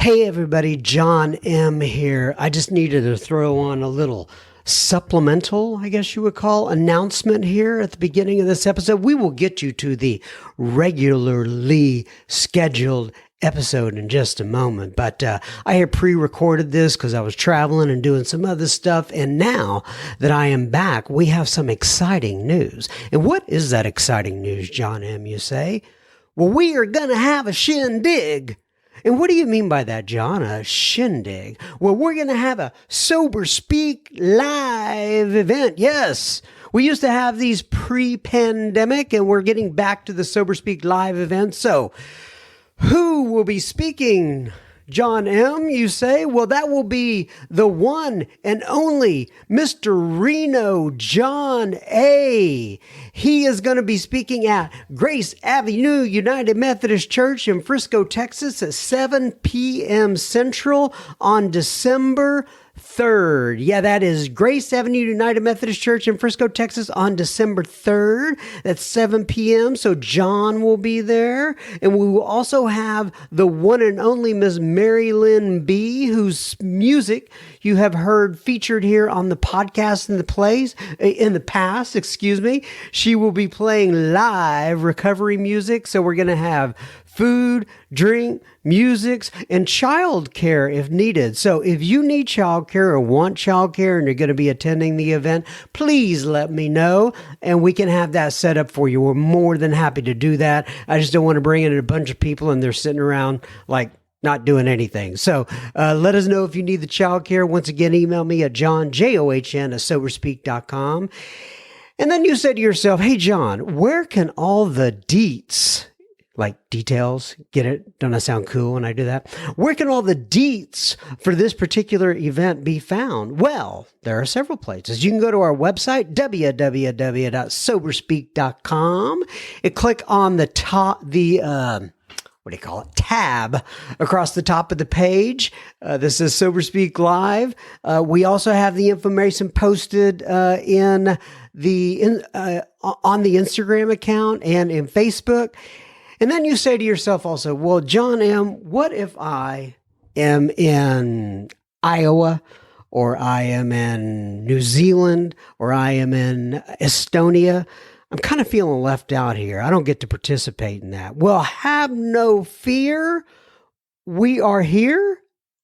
Hey everybody, John M. here. I just needed to throw on a little supplemental, I guess you would call, announcement here at the beginning of this episode. We will get you to the regularly scheduled episode in just a moment, but I had pre-recorded this because I was traveling and doing some other stuff, and now that I am back, we have some exciting news. And what is that exciting news, John M., you say? Well, we are going to have a shindig. And what do you mean by that, John? A shindig? Well, we're going to have a Sober Speak live event. Yes, we used to have these pre-pandemic, and we're getting back to the Sober Speak live event. So, who will be speaking? John M., you say? Well, that will be the one and only Mr. Reno John A. He is going to be speaking at Grace Avenue United Methodist Church in Frisco, Texas at 7 p.m. Central on December 3rd. Yeah, that is Grace Avenue United Methodist Church in Frisco, Texas on December 3rd. That's 7 p.m. So John will be there. And we will also have the one and only Miss Lyn B, whose music you have heard featured here on the podcast in the past. She will be playing live recovery music. So we're going to have food, drink, music, and childcare if needed. So if you need childcare or want childcare and you're going to be attending the event, please let me know and we can have that set up for you. We're more than happy to do that. I just don't want to bring in a bunch of people and they're sitting around like not doing anything. So let us know if you need the childcare. Once again, email me at john, John, at soberspeak.com. And then you said to yourself, hey, John, where can all the deets, like details, get it? Don't I sound cool when I do that? Where can all the deets for this particular event be found? Well, there are several places. You can go to our website, www.soberspeak.com, and click on the top, tab across the top of the page. This is Sober Speak Live. We also have the information posted on the Instagram account and in Facebook. And then you say to yourself also, well, John M., what if I am in Iowa, or I am in New Zealand, or I am in Estonia? I'm kind of feeling left out here. I don't get to participate in that. Well, have no fear. We are here.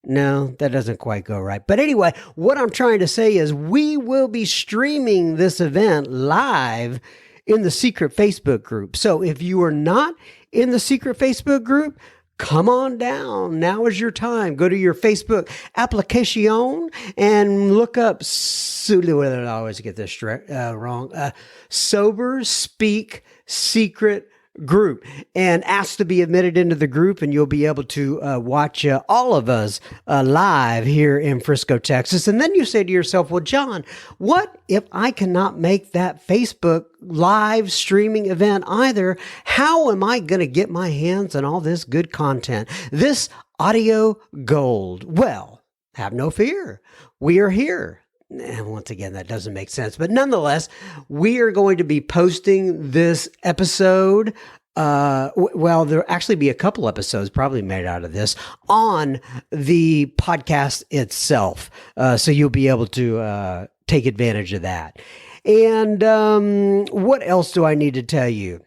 No, that doesn't quite go right. But anyway, what I'm trying to say is we will be streaming this event live in the secret Facebook group. So if you are not in the secret Facebook group, come on down. Now is your time. Go to your Facebook application and look up, I always get this wrong, Sober Speak Secret Group, and ask to be admitted into the group, and you'll be able to watch all of us live here in Frisco, Texas. And then you say to yourself, well, John, what if I cannot make that Facebook live streaming event either? How am I going to get my hands on all this good content, this audio gold? Well, have no fear. We are here. And once again, that doesn't make sense. But nonetheless, we are going to be posting this episode. Well, there'll actually be a couple episodes probably made out of this on the podcast itself. So you'll be able to take advantage of that. And what else do I need to tell you?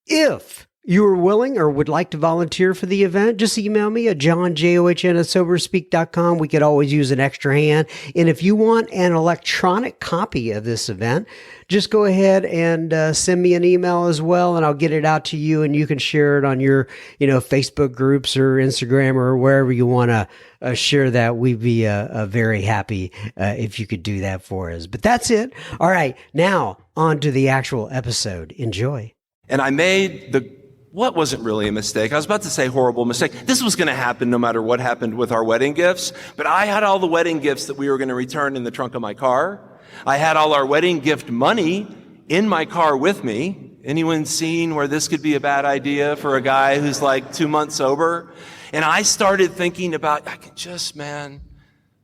If you are willing or would like to volunteer for the event, just email me at John, John, at soberspeak.com. We could always use an extra hand. And if you want an electronic copy of this event, just go ahead and send me an email as well, and I'll get it out to you, and you can share it on your, Facebook groups or Instagram or wherever you want to share that. We'd be very happy if you could do that for us. But that's it. All right, now on to the actual episode. Enjoy. And I made what wasn't really a mistake. I was about to say horrible mistake. This was going to happen no matter what happened with our wedding gifts. But I had all the wedding gifts that we were going to return in the trunk of my car. I had all our wedding gift money in my car with me. Anyone seen where this could be a bad idea for a guy who's like 2 months sober? And I started thinking about,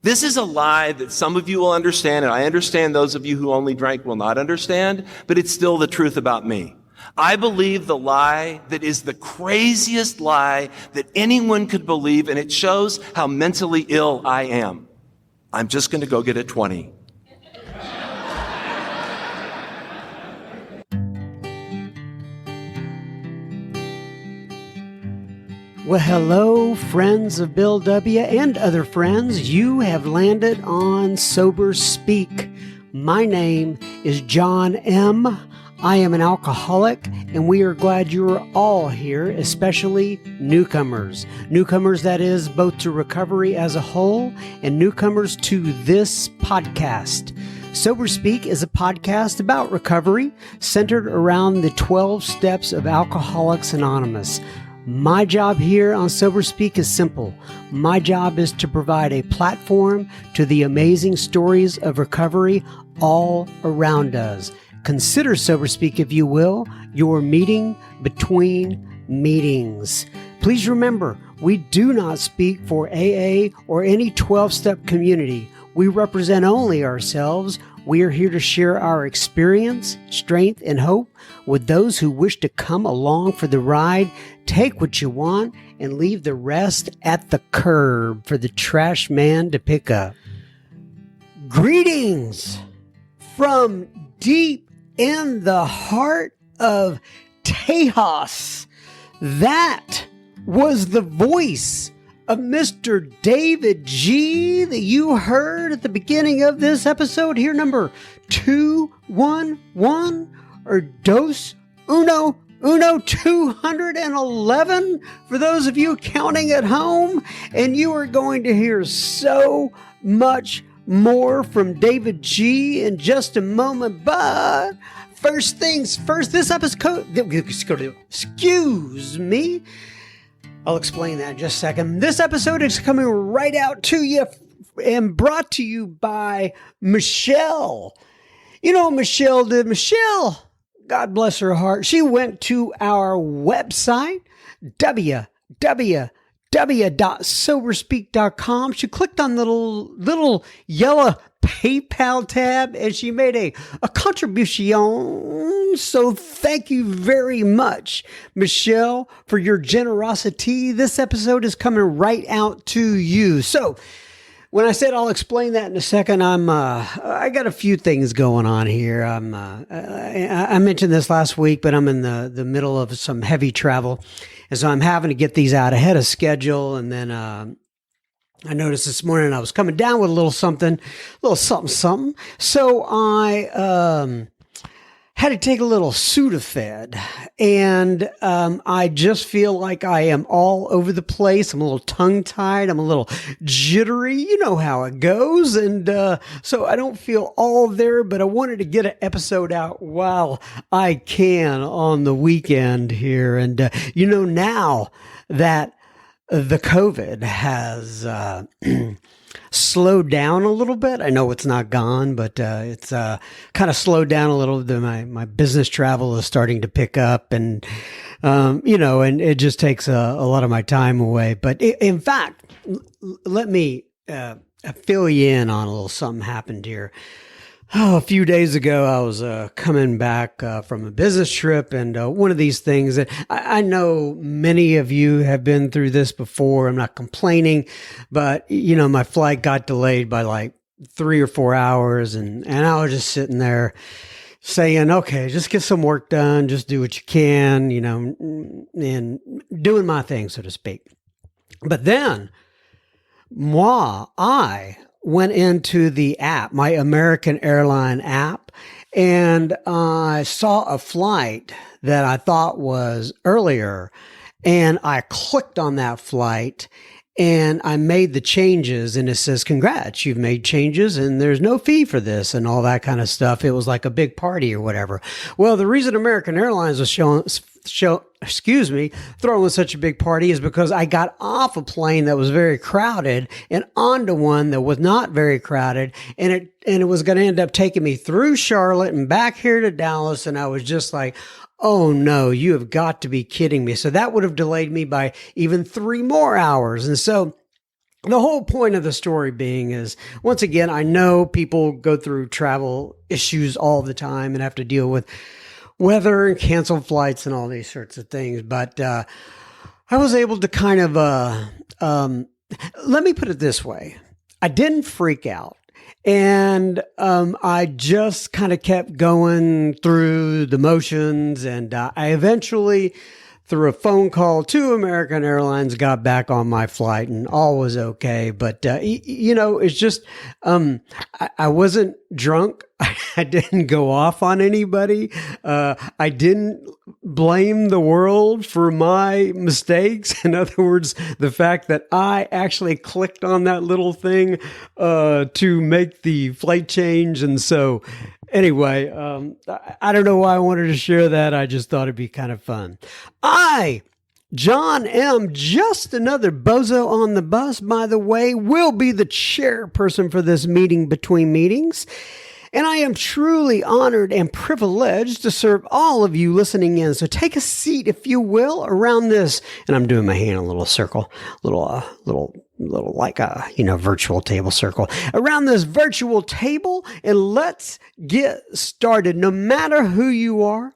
this is a lie that some of you will understand, and I understand those of you who only drank will not understand, but it's still the truth about me. I believe the lie that is the craziest lie that anyone could believe, and it shows how mentally ill I am. I'm just going to go get a 20. Well, hello, friends of Bill W. and other friends. You have landed on Sober Speak. My name is John M. I am an alcoholic, and we are glad you are all here, especially newcomers. Newcomers, that is, both to recovery as a whole and newcomers to this podcast. Sober Speak is a podcast about recovery centered around the 12 steps of Alcoholics Anonymous. My job here on Sober Speak is simple. My job is to provide a platform to the amazing stories of recovery all around us. Consider Sober Speak, if you will, your meeting between meetings. Please remember, we do not speak for AA or any 12-step community. We represent only ourselves. We are here to share our experience, strength, and hope with those who wish to come along for the ride. Take what you want and leave the rest at the curb for the trash man to pick up. Greetings from deep in the heart of Tejas. That was the voice of Mr. David G that you heard at the beginning of this episode here, number 211 or Dos Uno 211 for those of you counting at home. And you are going to hear so much more from David G in just a moment. But first things first, this episode, excuse me, I'll explain that in just a second. This episode is coming right out to you and brought to you by Michelle. You know what Michelle did? Michelle, God bless her heart, she went to our website, www.soberspeak.com. She clicked on the little yellow PayPal tab and she made a contribution. So thank you very much, Michelle, for your generosity. This episode is coming right out to you. So when I said I'll explain that in a second, I got a few things going on here. I mentioned this last week, but I'm in the middle of some heavy travel. And so I'm having to get these out ahead of schedule. And then, I noticed this morning I was coming down with a little something. So I, had to take a little Sudafed, and I just feel like I am all over the place. I'm a little tongue-tied. I'm a little jittery. You know how it goes. And so I don't feel all there, but I wanted to get an episode out while I can on the weekend here. And, now that the COVID has slowed down a little bit. I know it's not gone, but it's kind of slowed down a little. My business travel is starting to pick up, and and it just takes a lot of my time away. But in fact, let me fill you in on a little something happened here. A few days ago, I was coming back from a business trip, and one of these things that I know many of you have been through this before. I'm not complaining, but my flight got delayed by like 3 or 4 hours, and I was just sitting there saying, okay, just get some work done, just do what you can, and doing my thing, so to speak. But then, I went into the app, my American Airline app, and I saw a flight that I thought was earlier, and I clicked on that flight and I made the changes, and it says, congrats, you've made changes and there's no fee for this and all that kind of stuff. It was like a big party or whatever. Well, the reason American Airlines was throwing such a big party is because I got off a plane that was very crowded and onto one that was not very crowded, and it was going to end up taking me through Charlotte and back here to Dallas, and I was just like, oh no, you have got to be kidding me. So that would have delayed me by even 3 more hours. And so the whole point of the story being is, once again, I know people go through travel issues all the time and have to deal with weather and canceled flights and all these sorts of things. But I was able to kind of, let me put it this way. I didn't freak out. And I just kind of kept going through the motions. And I eventually, through a phone call to American Airlines, got back on my flight and all was okay. But, it's just, I wasn't drunk. I didn't go off on anybody. I didn't blame the world for my mistakes. In other words, the fact that I actually clicked on that little thing to make the flight change. And so anyway, I don't know why I wanted to share that. I just thought it'd be kind of fun. John M., just another bozo on the bus, by the way, will be the chairperson for this meeting between meetings. And I am truly honored and privileged to serve all of you listening in. So take a seat, if you will, around this. And I'm doing my hand in a little circle, little like a, virtual table circle around this virtual table. And let's get started. No matter who you are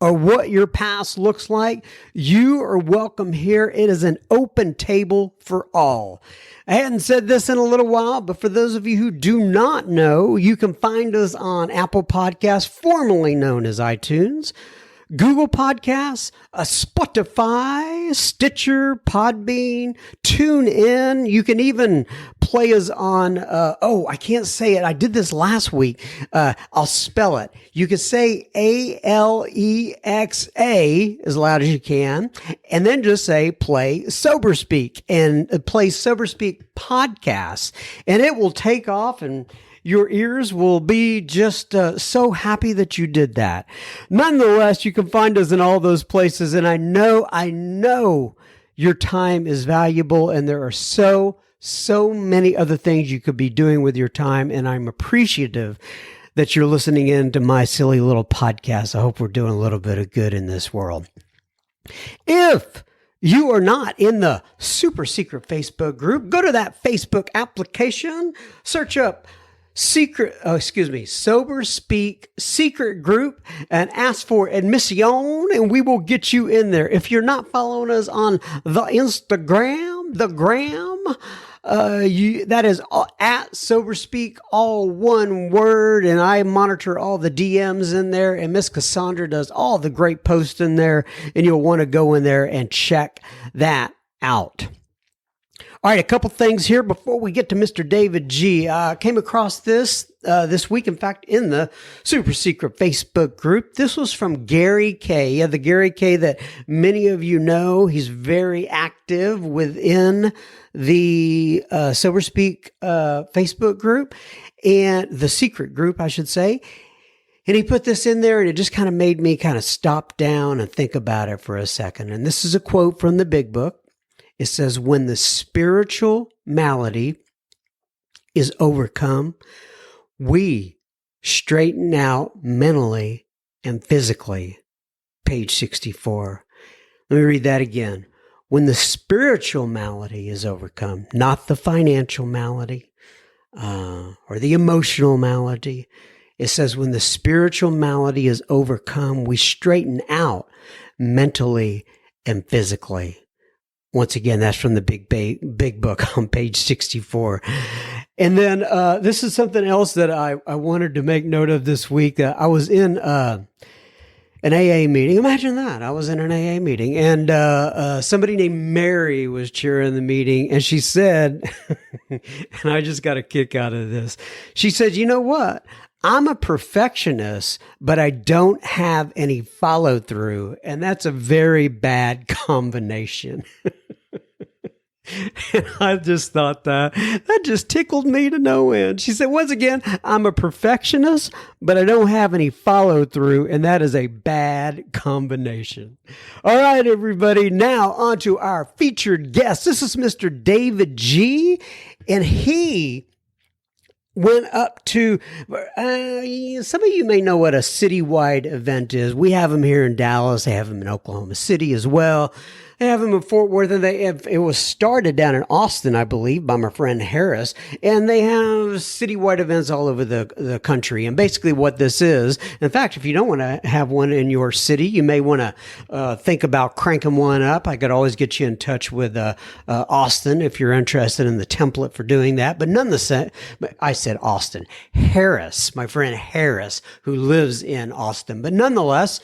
or what your past looks like, you are welcome here. It is an open table for all. I hadn't said this in a little while, but for those of you who do not know, you can find us on Apple Podcasts, formerly known as iTunes, Google Podcasts, Spotify, Stitcher, Podbean, TuneIn. You can even play us on, I can't say it. I did this last week. I'll spell it. You can say Alexa as loud as you can, and then just say play Sober Speak and play Sober Speak podcast, and it will take off and your ears will be just so happy that you did that. Nonetheless, you can find us in all those places. And I know your time is valuable and there are so many other things you could be doing with your time. And I'm appreciative that you're listening in to my silly little podcast. I hope we're doing a little bit of good in this world. If you are not in the super secret Facebook group, go to that Facebook application, search up Sober Speak Secret Group and ask for admission, and we will get you in there. If you're not following us on the Instagram, that is at Sober Speak, all one word, and I monitor all the DMs in there, and Miss Cassandra does all the great posts in there, and you'll want to go in there and check that out. All right, a couple things here before we get to Mr. David G. I came across this week, in fact, in the super secret Facebook group. This was from Gary K. Yeah, the Gary K that many of you know. He's very active within the Sober Speak Facebook group, and the secret group, I should say. And he put this in there, and it just kind of made me kind of stop down and think about it for a second. And this is a quote from the Big Book. It says, when the spiritual malady is overcome, we straighten out mentally and physically. Page 64. Let me read that again. When the spiritual malady is overcome, not the financial malady or the emotional malady. It says, when the spiritual malady is overcome, we straighten out mentally and physically. Once again, that's from the Big Book on page 64. And then this is something else that I wanted to make note of this week. I was in an AA meeting. Imagine that. I was in an AA meeting, and somebody named Mary was chairing the meeting, and she said, and I just got a kick out of this. She said, you know what? I'm a perfectionist, but I don't have any follow through. And that's a very bad combination. And I just thought that just tickled me to no end. She said, once again, I'm a perfectionist, but I don't have any follow through. And that is a bad combination. All right, everybody. Now on to our featured guest. This is Mr. David G. And he went up to, some of you may know what a Citywide event is. We have them here in Dallas. They have them in Oklahoma City as well. They have them in Fort Worth, and it was started down in Austin, I believe, by my friend Harris. And they have citywide events all over the country. And basically what this is, in fact, if you don't want to have one in your city, you may want to think about cranking one up. I could always get you in touch with Austin if you're interested in the template for doing that. But nonetheless, I said Austin. Harris, my friend Harris, who lives in Austin. But nonetheless,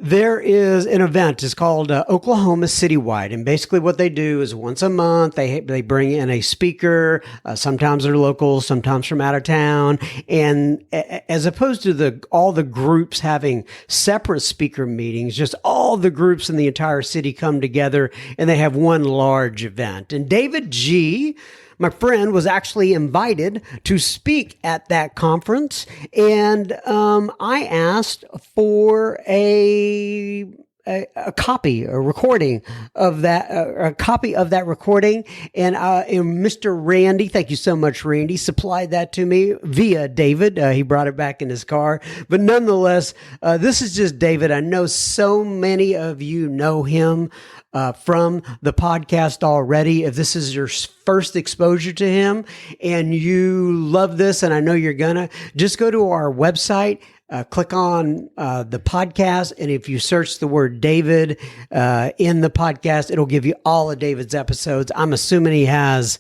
there is an event. It's called Oklahoma Citywide, and basically what they do is once a month they bring in a speaker. Sometimes they're local, sometimes from out of town, and as opposed to all the groups having separate speaker meetings, just all the groups in the entire city come together and they have one large event. And David G, my friend, was actually invited to speak at that conference, and I asked for a copy, a recording of that, a copy of that recording, and Mr. Randy, thank you so much, Randy, supplied that to me via David. He brought it back in his car, but nonetheless, this is just David. I know so many of you know him from the podcast already. If this is your first exposure to him and you love this, and I know you're gonna, just go to our website, click on the podcast, and if you search the word David in the podcast, it'll give you all of David's episodes. I'm assuming he has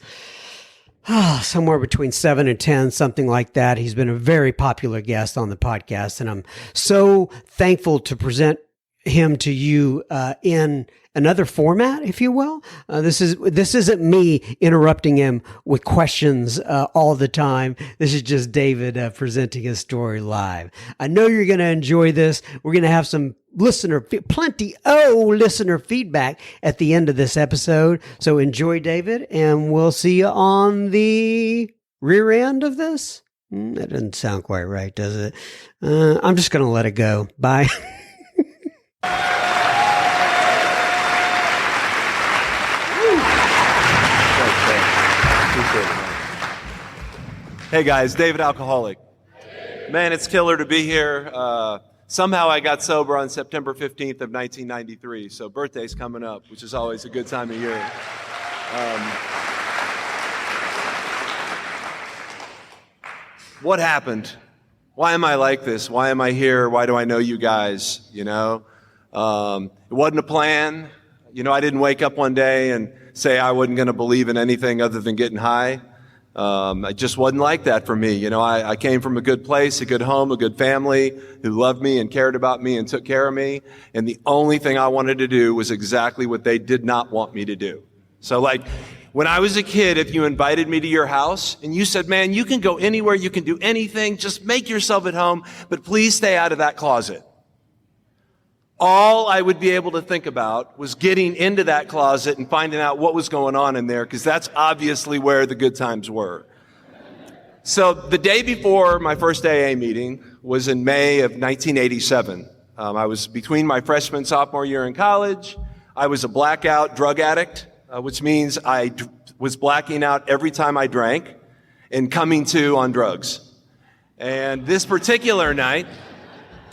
somewhere between 7 and 10, something like that. He's been a very popular guest on the podcast, and I'm so thankful to present him to you in another format, if you will. This isn't me interrupting him with questions all the time. This is just David presenting his story live. I know you're going to enjoy this. We're going to have some plenty listener feedback at the end of this episode. So enjoy, David, and we'll see you on the rear end of this. That doesn't sound quite right, does it? I'm just going to let it go. Bye. Hey guys, David Alcoholic. Man, it's killer to be here. Somehow I got sober on September 15th of 1993, so birthday's coming up, which is always a good time of year. What happened? Why am I like this? Why am I here? Why do I know you guys? You know, it wasn't a plan. You know, I didn't wake up one day and say I wasn't going to believe in anything other than getting high. It just wasn't like that for me. You know, I came from a good place, a good home, a good family who loved me and cared about me and took care of me. And the only thing I wanted to do was exactly what they did not want me to do. So like when I was a kid, if you invited me to your house and you said, man, you can go anywhere, you can do anything, just make yourself at home, but please stay out of that closet. All I would be able to think about was getting into that closet and finding out what was going on in there, because that's obviously where the good times were. So the day before my first AA meeting was in May of 1987. I was between my freshman and sophomore year in college. I was a blackout drug addict, which means I was blacking out every time I drank and coming to on drugs. And this particular night,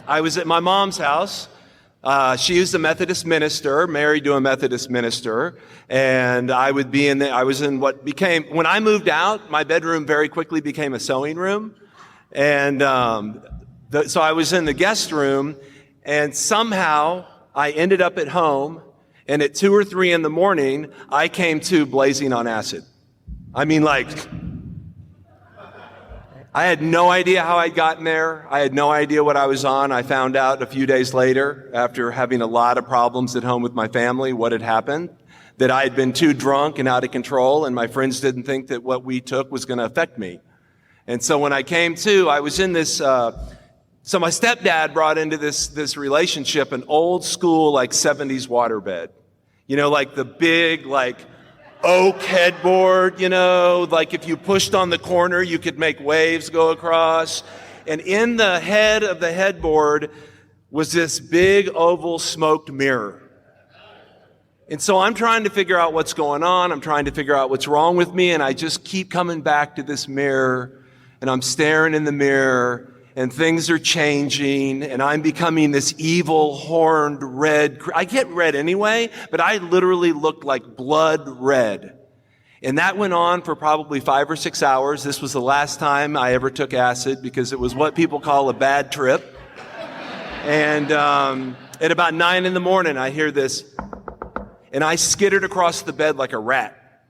I was at my mom's house. She was a Methodist minister, married to a Methodist minister, and I was in what became, when I moved out, my bedroom very quickly became a sewing room. And so I was in the guest room, and somehow I ended up at home, and at 2 or 3 in the morning, I came to blazing on acid. I mean, like, I had no idea how I'd gotten there. I had no idea what I was on. I found out a few days later, after having a lot of problems at home with my family, what had happened, that I had been too drunk and out of control, and my friends didn't think that what we took was going to affect me. And so when I came to, I was in this, so my stepdad brought into this relationship an old school, like 70s waterbed. You know, like the big, like, oak headboard, you know, like if you pushed on the corner, you could make waves go across. And in the head of the headboard was this big oval smoked mirror. And so I'm trying to figure out what's going on. I'm trying to figure out what's wrong with me. And I just keep coming back to this mirror, and I'm staring in the mirror, and things are changing, and I'm becoming this evil, horned, red. I get red anyway, but I literally looked like blood red. And that went on for probably 5 or 6 hours. This was the last time I ever took acid because it was what people call a bad trip. And at about 9 in the morning, I hear this, and I skittered across the bed like a rat.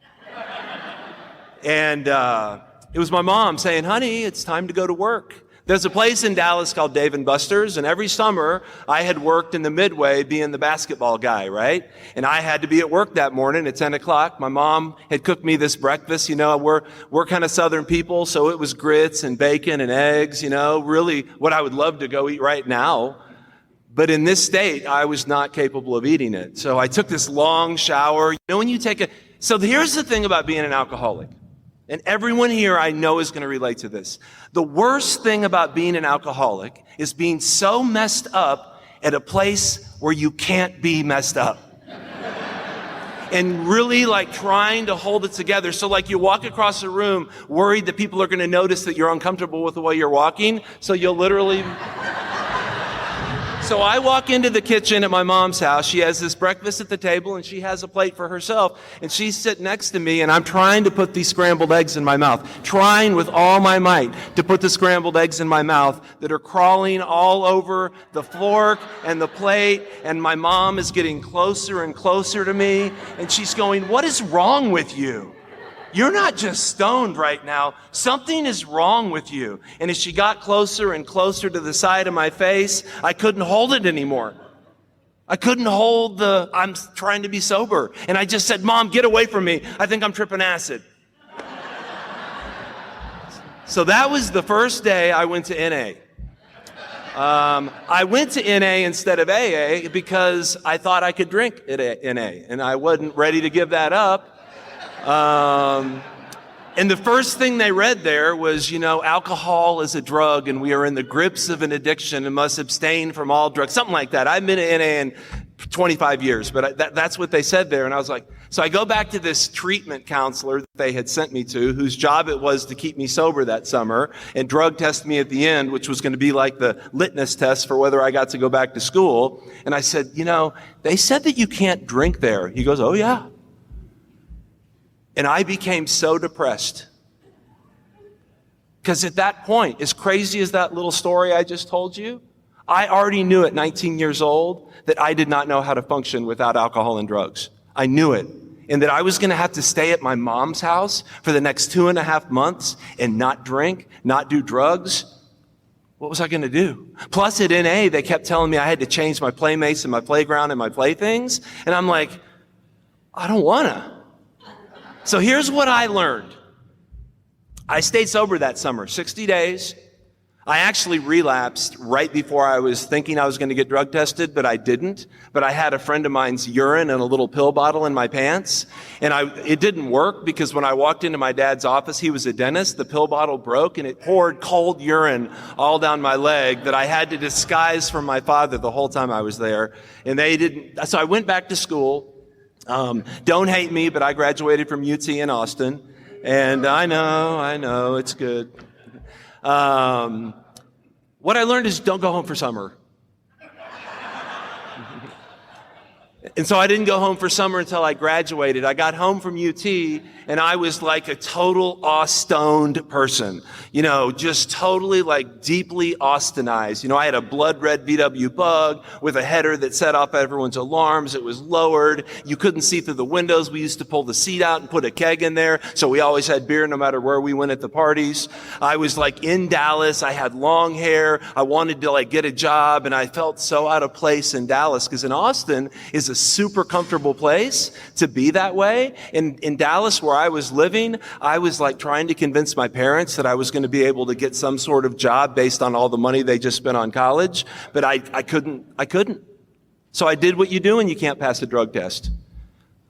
And it was my mom saying, honey, it's time to go to work. There's a place in Dallas called Dave & Buster's, and every summer I had worked in the Midway being the basketball guy, right? And I had to be at work that morning at 10 o'clock. My mom had cooked me this breakfast. You know, we're kind of Southern people, so it was grits and bacon and eggs, you know, really what I would love to go eat right now. But in this state, I was not capable of eating it. So I took this long shower. You know, when you take so here's the thing about being an alcoholic. And everyone here I know is going to relate to this. The worst thing about being an alcoholic is being so messed up at a place where you can't be messed up. And really like trying to hold it together. So like you walk across the room worried that people are going to notice that you're uncomfortable with the way you're walking. So you'll literally... So I walk into the kitchen at my mom's house. She has this breakfast at the table, and she has a plate for herself. And she's sitting next to me, and I'm trying to put these scrambled eggs in my mouth, trying with all my might to put the scrambled eggs in my mouth that are crawling all over the fork and the plate. And my mom is getting closer and closer to me, and she's going, what is wrong with you? You're not just stoned right now. Something is wrong with you. And as she got closer and closer to the side of my face, I couldn't hold it anymore. I couldn't hold I'm trying to be sober. And I just said, Mom, get away from me. I think I'm tripping acid. So that was the first day I went to NA. I went to NA instead of AA because I thought I could drink at NA. And I wasn't ready to give that up. And the first thing they read there was, you know, alcohol is a drug and we are in the grips of an addiction and must abstain from all drugs, something like that. I've been in NA in 25 years, but that's what they said there. And I was like, so I go back to this treatment counselor that they had sent me to, whose job it was to keep me sober that summer and drug test me at the end, which was going to be like the litmus test for whether I got to go back to school. And I said, you know, they said that you can't drink there. He goes, oh yeah. And I became so depressed. Because at that point, as crazy as that little story I just told you, I already knew at 19 years old that I did not know how to function without alcohol and drugs. I knew it. And that I was going to have to stay at my mom's house for the next 2.5 months and not drink, not do drugs. What was I going to do? Plus at NA, they kept telling me I had to change my playmates and my playground and my playthings. And I'm like, I don't want to. So here's what I learned. I stayed sober that summer, 60 days. I actually relapsed right before I was thinking I was going to get drug tested, but I didn't. But I had a friend of mine's urine in a little pill bottle in my pants. And it didn't work because when I walked into my dad's office, he was a dentist, the pill bottle broke and it poured cold urine all down my leg that I had to disguise from my father the whole time I was there. And they didn't, so I went back to school. Don't hate me, but I graduated from UT in Austin. And I know, it's good. What I learned is don't go home for summer. And so I didn't go home for summer until I graduated. I got home from UT and I was like a total awe-stoned person. You know, just totally like deeply Austinized. You know, I had a blood red VW Bug with a header that set off everyone's alarms. It was lowered. You couldn't see through the windows. We used to pull the seat out and put a keg in there. So we always had beer no matter where we went at the parties. I was like in Dallas. I had long hair. I wanted to like get a job and I felt so out of place in Dallas because in Austin is a super comfortable place to be that way. In Dallas, where I was living, I was like trying to convince my parents that I was going to be able to get some sort of job based on all the money they just spent on college, but I couldn't. So I did what you do when you can't pass a drug test.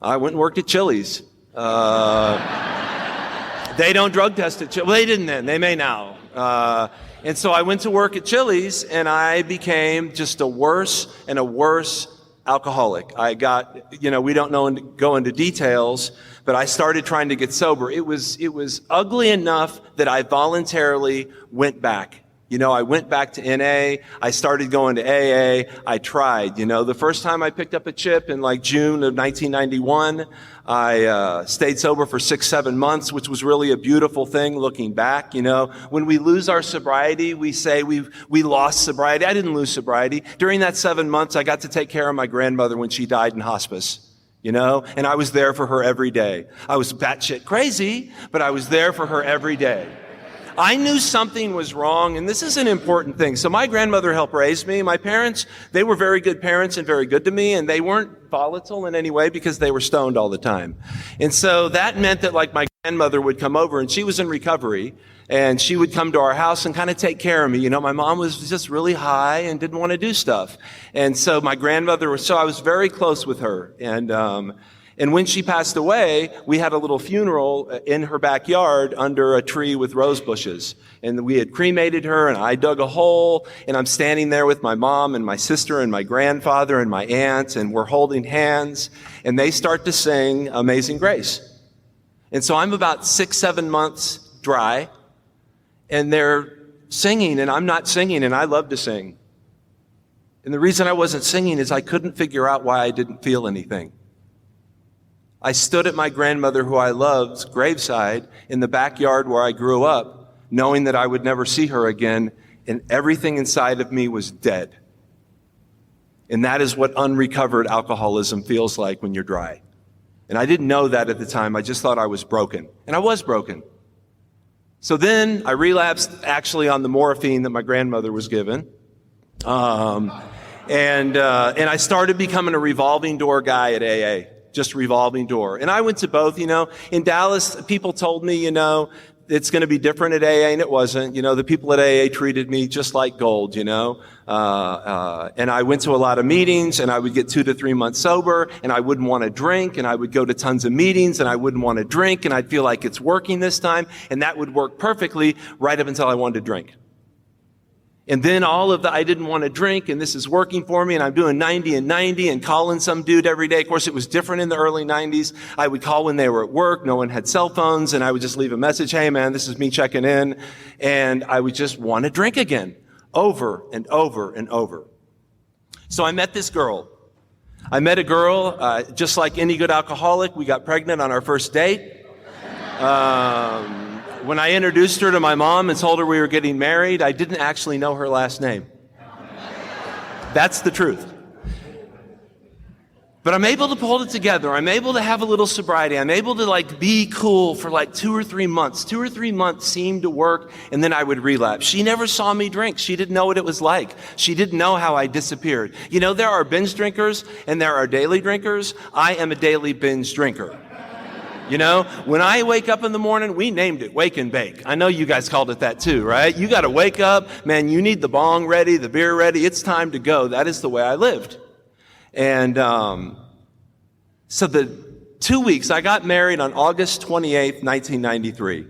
I went and worked at Chili's. They don't drug test at Chili's. Well, they didn't then. They may now. And so I went to work at Chili's, and I became just a worse and a worse alcoholic. I got, you know, we don't go into details, but I started trying to get sober. It was ugly enough that I voluntarily went back. I went back to NA. I started going to AA. I tried. The first time I picked up a chip in like June of 1991, I stayed sober for 6-7 months, which was really a beautiful thing looking back. When we lose our sobriety, we say we lost sobriety. I didn't lose sobriety. During that 7 months, I got to take care of my grandmother when she died in hospice. And I was there for her every day. I was batshit crazy, but I was there for her every day. I knew something was wrong, and this is an important thing. So my grandmother helped raise me. My parents, they were very good parents and very good to me, and they weren't volatile in any way because they were stoned all the time. And so that meant that like my grandmother would come over, and she was in recovery, and she would come to our house and kind of take care of me. My mom was just really high and didn't want to do stuff. And so my grandmother so I was very close with her. And when she passed away, we had a little funeral in her backyard under a tree with rose bushes. And we had cremated her, and I dug a hole, and I'm standing there with my mom and my sister and my grandfather and my aunt, and we're holding hands, and they start to sing Amazing Grace. And so I'm about 6-7 months dry, and they're singing, and I'm not singing, and I love to sing. And the reason I wasn't singing is I couldn't figure out why I didn't feel anything. I stood at my grandmother, who I loved's graveside in the backyard where I grew up, knowing that I would never see her again, and everything inside of me was dead. And that is what unrecovered alcoholism feels like when you're dry. And I didn't know that at the time. I just thought I was broken. And I was broken. So then I relapsed actually on the morphine that my grandmother was given. And I started becoming a revolving door guy at AA. Just revolving door. And I went to both, In Dallas, people told me, it's going to be different at AA, and it wasn't. The people at AA treated me just like gold, And I went to a lot of meetings, and I would get 2 to 3 months sober, and I wouldn't want to drink, and I would go to tons of meetings, and I wouldn't want to drink, and I'd feel like it's working this time, and that would work perfectly right up until I wanted to drink. And then I didn't want to drink, and this is working for me, and I'm doing 90 and 90 and calling some dude every day. Of course, it was different in the early 90s. I would call when they were at work. No one had cell phones, and I would just leave a message, hey man, this is me checking in. And I would just want to drink again, over and over and over. So I met this girl. I met a girl, just like any good alcoholic. We got pregnant on our first date. When I introduced her to my mom and told her we were getting married, I didn't actually know her last name. That's the truth. But I'm able to pull it together. I'm able to have a little sobriety. I'm able to be cool for 2 or 3 months. 2 or 3 months seemed to work, and then I would relapse. She never saw me drink. She didn't know what it was like. She didn't know how I disappeared. There are binge drinkers and there are daily drinkers. I am a daily binge drinker. When I wake up in the morning, we named it Wake and Bake. I know you guys called it that too, right? You got to wake up, man, you need the bong ready, the beer ready. It's time to go. That is the way I lived. And so the 2 weeks, I got married on August 28th, 1993.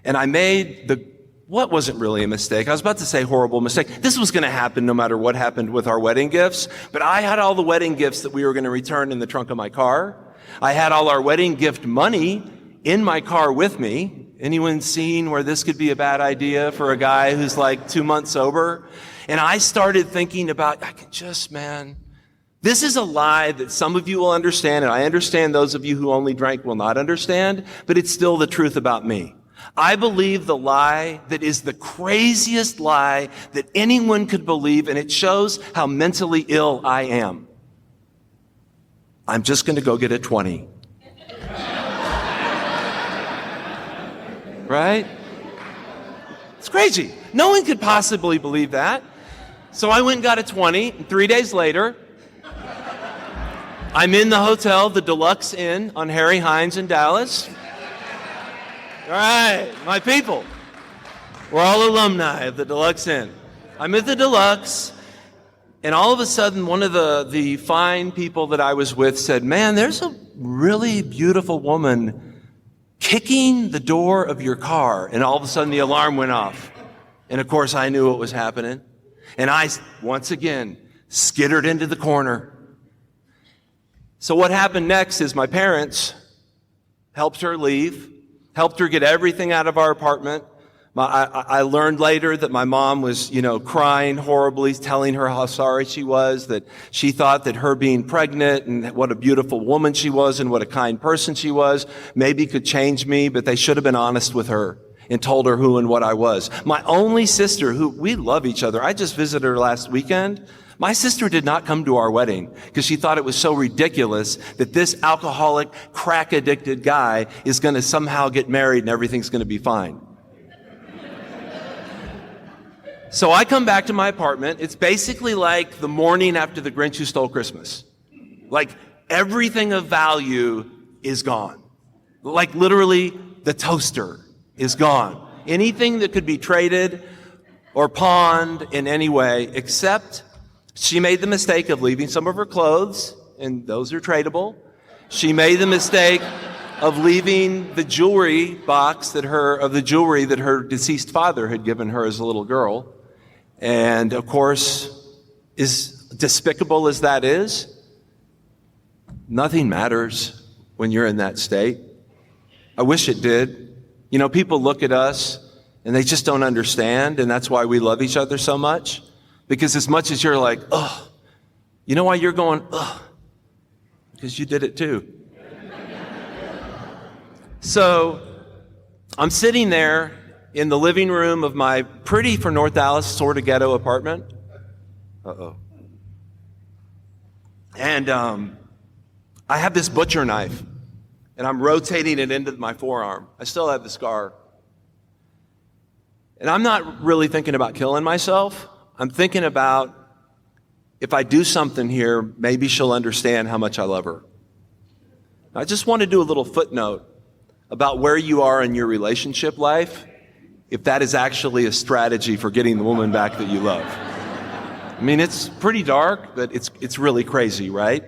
And I made what wasn't really a mistake. I was about to say horrible mistake. This was going to happen no matter what happened with our wedding gifts. But I had all the wedding gifts that we were going to return in the trunk of my car. I had all our wedding gift money in my car with me. Anyone seen where this could be a bad idea for a guy who's 2 months sober? And I started thinking about, this is a lie that some of you will understand, and I understand those of you who only drank will not understand, but it's still the truth about me. I believe the lie that is the craziest lie that anyone could believe, and it shows how mentally ill I am. I'm just going to go get a 20. Right? It's crazy. No one could possibly believe that. So I went and got a 20, and 3 days later, I'm in the hotel, the Deluxe Inn on Harry Hines in Dallas. All right, my people. We're all alumni of the Deluxe Inn. I'm at the Deluxe. And all of a sudden, one of the fine people that I was with said, man, there's a really beautiful woman kicking the door of your car. And all of a sudden, the alarm went off. And of course, I knew what was happening. And I, once again, skittered into the corner. So what happened next is my parents helped her leave, helped her get everything out of our apartment. I learned later that my mom was, crying horribly, telling her how sorry she was, that she thought that her being pregnant and what a beautiful woman she was and what a kind person she was maybe could change me, but they should have been honest with her and told her who and what I was. My only sister, who we love each other, I just visited her last weekend. My sister did not come to our wedding because she thought it was so ridiculous that this alcoholic, crack-addicted guy is going to somehow get married and everything's going to be fine. So I come back to my apartment. It's basically like the morning after the Grinch Who Stole Christmas. Like everything of value is gone. Like literally the toaster is gone. Anything that could be traded or pawned in any way, except she made the mistake of leaving some of her clothes, and those are tradable. She made the mistake of leaving the jewelry box that her deceased father had given her as a little girl. And of course, as despicable as that is, nothing matters when you're in that state. I wish it did. People look at us and they just don't understand, and that's why we love each other so much. Because as much as you're like, ugh, you know why you're going, ugh? Because you did it too. So I'm sitting there in the living room of my pretty, for North Dallas, sort of ghetto apartment. And I have this butcher knife, and I'm rotating it into my forearm. I still have the scar. And I'm not really thinking about killing myself. I'm thinking about, if I do something here, maybe she'll understand how much I love her. I just want to do a little footnote about where you are in your relationship life, if that is actually a strategy for getting the woman back that you love. I mean, it's pretty dark, but it's really crazy, right?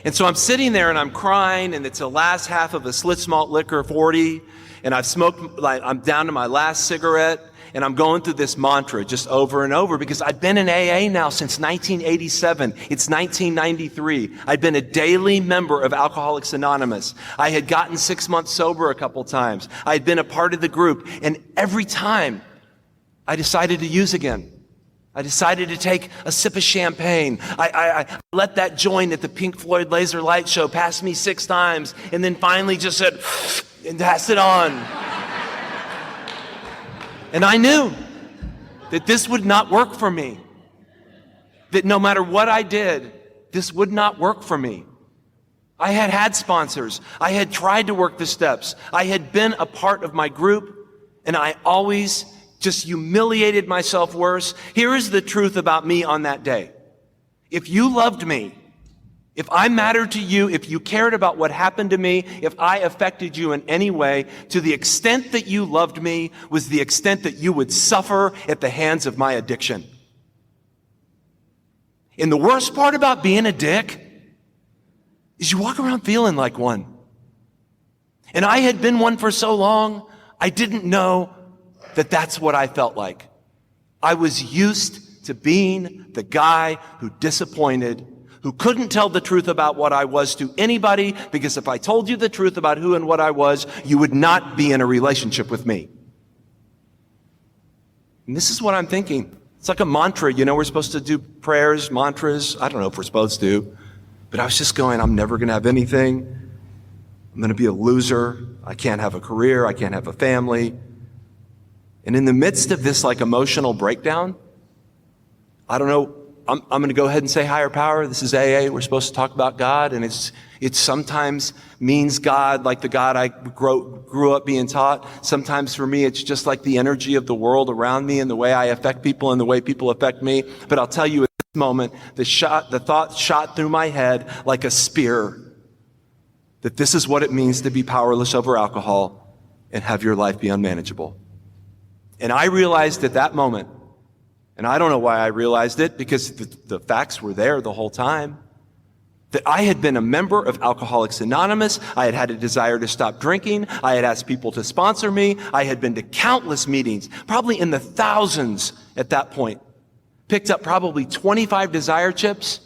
And so I'm sitting there and I'm crying, and it's the last half of a Schlitz malt liquor 40, and I'm down to my last cigarette, and I'm going through this mantra just over and over, because I've been in AA now since 1987. It's 1993. I've been a daily member of Alcoholics Anonymous. I had gotten 6 months sober a couple times. I had been a part of the group, and every time I decided to use again. I decided to take a sip of champagne. I let that joint at the Pink Floyd Laser Light Show pass me 6 times, and then finally just said, and passed it on. And I knew that this would not work for me. That no matter what I did, this would not work for me. I had had sponsors. I had tried to work the steps. I had been a part of my group, and I always just humiliated myself worse. Here is the truth about me on that day. If you loved me, if I mattered to you, if you cared about what happened to me, if I affected you in any way, to the extent that you loved me was the extent that you would suffer at the hands of my addiction. And the worst part about being a dick is you walk around feeling like one. And I had been one for so long, I didn't know that that's what I felt like. I was used to being the guy who disappointed, who couldn't tell the truth about what I was to anybody, because if I told you the truth about who and what I was, you would not be in a relationship with me. And this is what I'm thinking. It's like a mantra, we're supposed to do prayers, mantras. I don't know if we're supposed to, but I was just going, I'm never going to have anything. I'm going to be a loser. I can't have a career. I can't have a family. And in the midst of this emotional breakdown, I don't know, I'm going to go ahead and say higher power. This is AA. We're supposed to talk about God, and it sometimes means God like the God I grew up being taught. Sometimes for me, it's just like the energy of the world around me and the way I affect people and the way people affect me. But I'll tell you, at this moment, the thought shot through my head like a spear that this is what it means to be powerless over alcohol and have your life be unmanageable. And I realized at that moment, and I don't know why I realized it, because the facts were there the whole time, that I had been a member of Alcoholics Anonymous. I had had a desire to stop drinking. I had asked people to sponsor me. I had been to countless meetings, probably in the thousands at that point. Picked up probably 25 desire chips.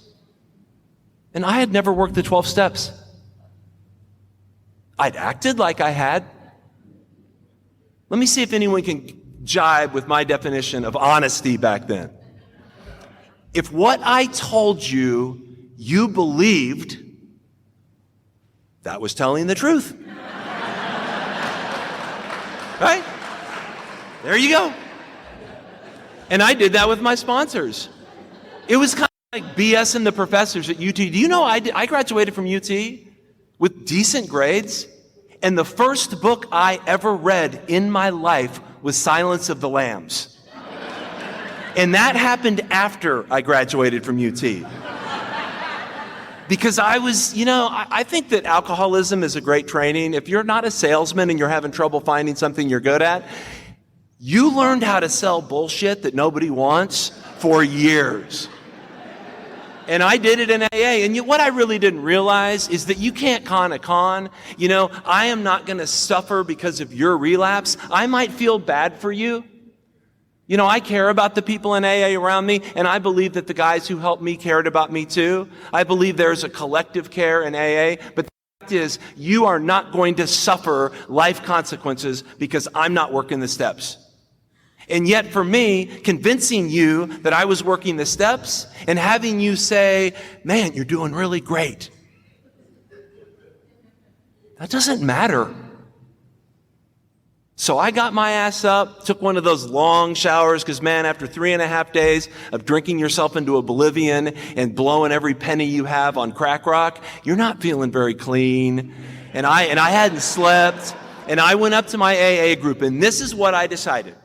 And I had never worked the 12 steps. I'd acted like I had. Let me see if anyone can jibe with my definition of honesty back then. If what I told you, you believed, that was telling the truth. Right? There you go. And I did that with my sponsors. It was kind of like BS and the professors at UT. Do you know I graduated from UT with decent grades? And the first book I ever read in my life was Silence of the Lambs. And that happened after I graduated from UT. Because I was, I think that alcoholism is a great training. If you're not a salesman and you're having trouble finding something you're good at, you learned how to sell bullshit that nobody wants for years. And I did it in AA. And what I really didn't realize is that you can't con a con. I am not going to suffer because of your relapse. I might feel bad for you. I care about the people in AA around me, and I believe that the guys who helped me cared about me too. I believe there's a collective care in AA, but the fact is, you are not going to suffer life consequences because I'm not working the steps. And yet for me, convincing you that I was working the steps and having you say, man, you're doing really great, that doesn't matter. So I got my ass up, took one of those long showers, because man, after 3.5 days of drinking yourself into oblivion and blowing every penny you have on crack rock, you're not feeling very clean. And I hadn't slept. And I went up to my AA group, and this is what I decided.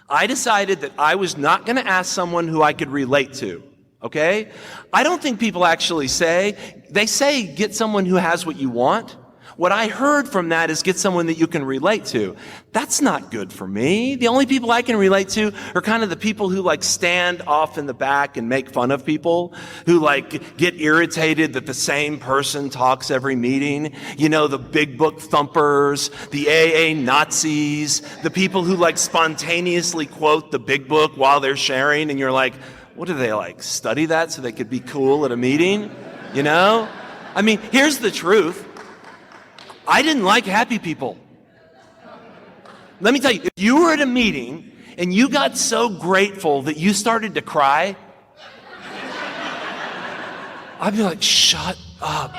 I decided that I was not going to ask someone who I could relate to, okay? I don't think people actually say, they say get someone who has what you want. What I heard from that is get someone that you can relate to. That's not good for me. The only people I can relate to are kind of the people who stand off in the back and make fun of people, who get irritated that the same person talks every meeting. The big book thumpers, the AA Nazis, the people who spontaneously quote the big book while they're sharing, and you're like, what do they study that so they could be cool at a meeting? I mean, here's the truth. I didn't like happy people. Let me tell you, if you were at a meeting and you got so grateful that you started to cry, I'd be like, shut up.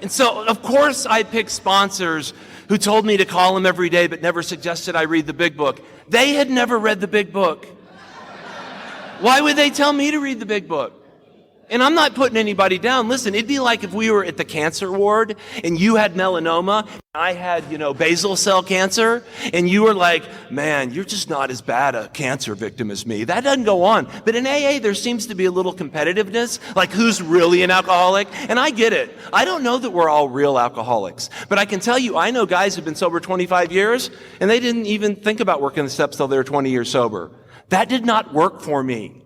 And so, of course, I picked sponsors who told me to call them every day but never suggested I read the big book. They had never read the big book. Why would they tell me to read the big book? And I'm not putting anybody down. Listen, it'd be like if we were at the cancer ward and you had melanoma, I had, basal cell cancer, and you were like, man, you're just not as bad a cancer victim as me. That doesn't go on. But in AA, there seems to be a little competitiveness, like who's really an alcoholic. And I get it. I don't know that we're all real alcoholics. But I can tell you, I know guys who've been sober 25 years, and they didn't even think about working the steps till they were 20 years sober. That did not work for me.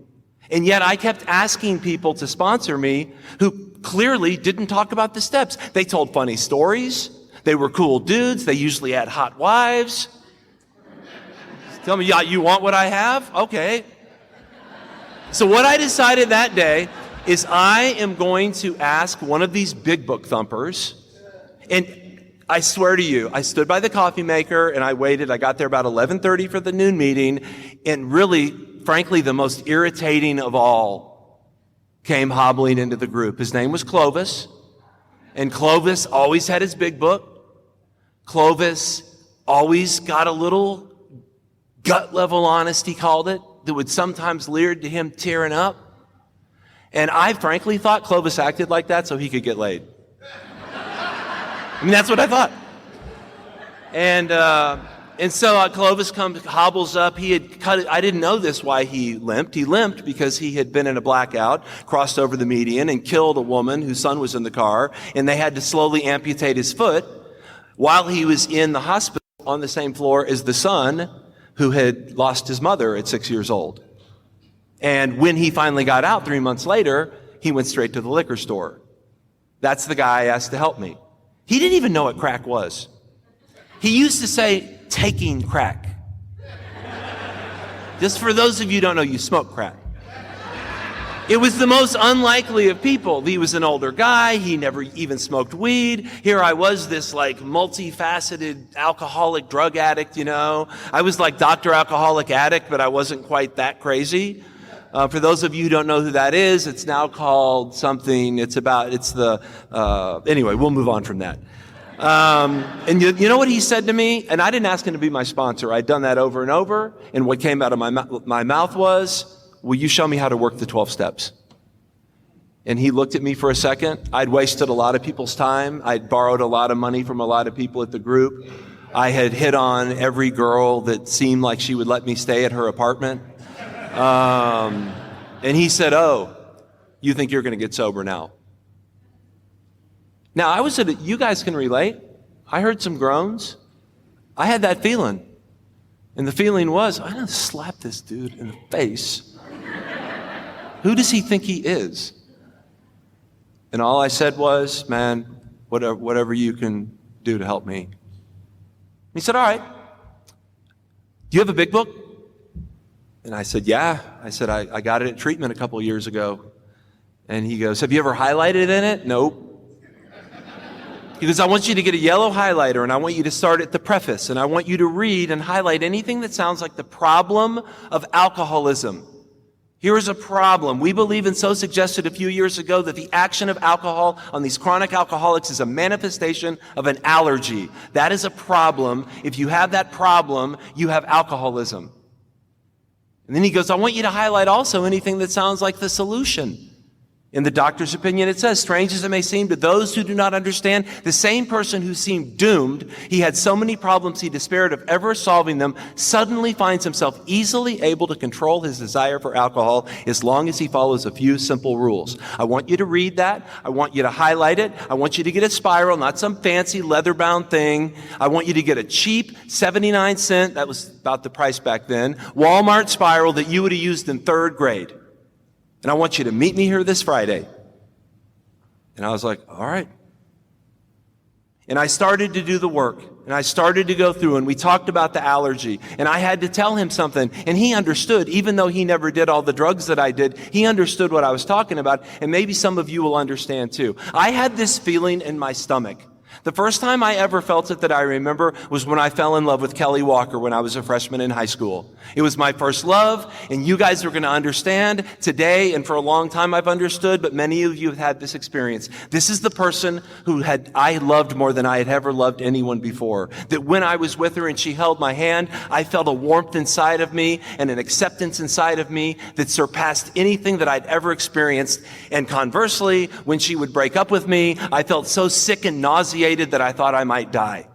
And yet I kept asking people to sponsor me who clearly didn't talk about the steps. They told funny stories. They were cool dudes. They usually had hot wives. Tell me, yeah, you want what I have? Okay. So what I decided that day is I am going to ask one of these big book thumpers, and I swear to you, I stood by the coffee maker and I waited. I got there about 11:30 for the noon meeting, and really, frankly, the most irritating of all came hobbling into the group. His name was Clovis, and Clovis always had his big book. Clovis always got a little gut-level honesty, he called it, that would sometimes lead to him tearing up. And I frankly thought Clovis acted like that so he could get laid. I mean, that's what I thought. And so Clovis hobbles up. He had cut it. I didn't know this, why he limped. He limped because he had been in a blackout, crossed over the median, and killed a woman whose son was in the car, and they had to slowly amputate his foot while he was in the hospital on the same floor as the son who had lost his mother at 6 years old. And when he finally got out 3 months later, he went straight to the liquor store. That's the guy I asked to help me. He didn't even know what crack was. He used to say, taking crack. Just for those of you who don't know, you smoke crack. It was the most unlikely of people. He was an older guy. He never even smoked weed. Here I was, this like multifaceted alcoholic drug addict, you know. I was like Dr. Alcoholic Addict, but I wasn't quite that crazy. For those of you who don't know who that is, it's now called something. Anyway, we'll move on from that. And you know what he said to me? And I didn't ask him to be my sponsor. I'd done that over and over. And what came out of my mouth was, will you show me how to work the 12 steps? And he looked at me for a second. I'd wasted a lot of people's time. I'd borrowed a lot of money from a lot of people at the group. I had hit on every girl that seemed like she would let me stay at her apartment. And he said, oh, you think you're going to get sober now? Now, you guys can relate. I heard some groans. I had that feeling. And the feeling was, I'm going to slap this dude in the face. Who does he think he is? And all I said was, man, whatever you can do to help me. He said, all right. Do you have a big book? And I said, yeah. I said, I got it at treatment a couple years ago. And he goes, have you ever highlighted in it? Nope. He goes, I want you to get a yellow highlighter, and I want you to start at the preface, and I want you to read and highlight anything that sounds like the problem of alcoholism. Here is a problem. We believe, and so suggested a few years ago, that the action of alcohol on these chronic alcoholics is a manifestation of an allergy. That is a problem. If you have that problem, you have alcoholism. And then he goes, I want you to highlight also anything that sounds like the solution. In the doctor's opinion, it says, strange as it may seem to those who do not understand, the same person who seemed doomed, he had so many problems he despaired of ever solving them, suddenly finds himself easily able to control his desire for alcohol as long as he follows a few simple rules. I want you to read that. I want you to highlight it. I want you to get a spiral, not some fancy leather-bound thing. I want you to get a cheap 79-cent, that was about the price back then, Walmart spiral that you would have used in 3rd grade. And I want you to meet me here this Friday. And I was like, all right. And I started to do the work. And I started to go through, and we talked about the allergy. And I had to tell him something. And he understood, even though he never did all the drugs that I did, he understood what I was talking about. And maybe some of you will understand too. I had this feeling in my stomach. The first time I ever felt it that I remember was when I fell in love with Kelly Walker when I was a freshman in high school. It was my first love, and you guys are going to understand today, and for a long time I've understood, but many of you have had this experience. This is the person I loved more than I had ever loved anyone before. That when I was with her and she held my hand, I felt a warmth inside of me and an acceptance inside of me that surpassed anything that I'd ever experienced. And conversely, when she would break up with me, I felt so sick and nauseated that I thought I might die.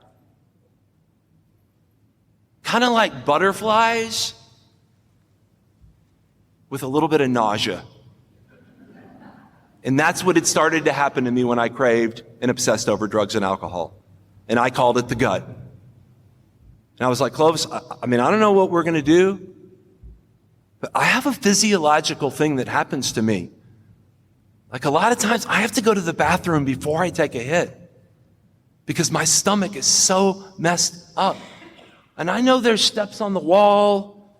Kind of like butterflies with a little bit of nausea. And that's what had started to happen to me when I craved and obsessed over drugs and alcohol. And I called it the gut. And I was like, Clovis, I don't know what we're going to do, but I have a physiological thing that happens to me. Like a lot of times I have to go to the bathroom before I take a hit, because my stomach is so messed up. And I know there's steps on the wall,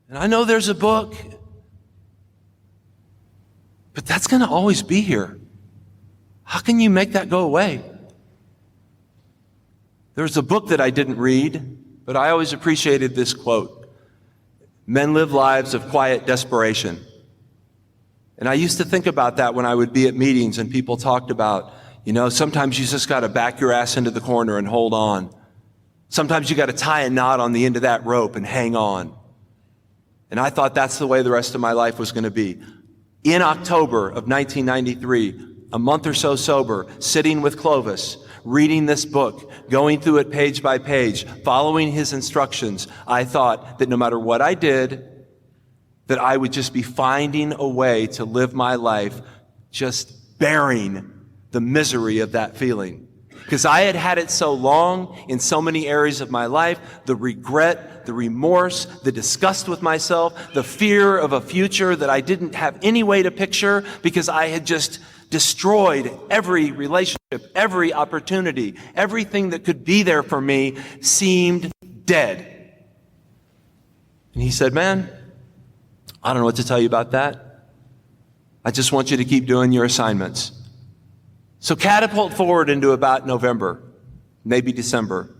and I know there's a book, but that's going to always be here. How can you make that go away? There's a book that I didn't read, but I always appreciated this quote. Men live lives of quiet desperation. And I used to think about that when I would be at meetings and people talked about, sometimes you just got to back your ass into the corner and hold on. Sometimes you got to tie a knot on the end of that rope and hang on. And I thought that's the way the rest of my life was going to be. In October of 1993, a month or so sober, sitting with Clovis, reading this book, going through it page by page, following his instructions, I thought that no matter what I did, that I would just be finding a way to live my life just bearing the misery of that feeling. Because I had had it so long in so many areas of my life, the regret, the remorse, the disgust with myself, the fear of a future that I didn't have any way to picture because I had just destroyed every relationship, every opportunity, everything that could be there for me seemed dead. And he said, man, I don't know what to tell you about that, I just want you to keep doing your assignments. So catapult forward into about November, maybe December.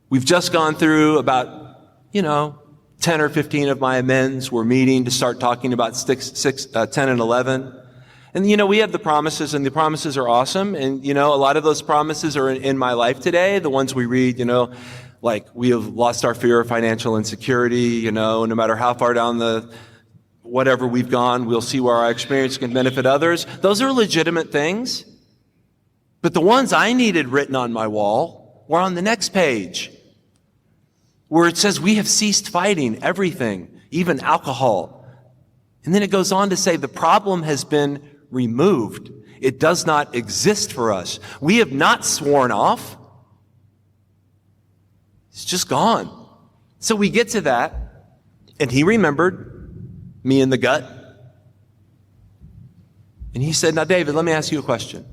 We've just gone through about, 10 or 15 of my amends. We're meeting to start talking about 10 and 11. And, we have the promises, and the promises are awesome. And, a lot of those promises are in my life today. The ones we read, like we have lost our fear of financial insecurity, no matter how far down the whatever we've gone, we'll see where our experience can benefit others. Those are legitimate things. But the ones I needed written on my wall were on the next page, where it says we have ceased fighting everything, even alcohol. And then it goes on to say the problem has been removed. It does not exist for us. We have not sworn off. It's just gone. So we get to that, and he remembered me in the gut. And he said, now, David, let me ask you a question.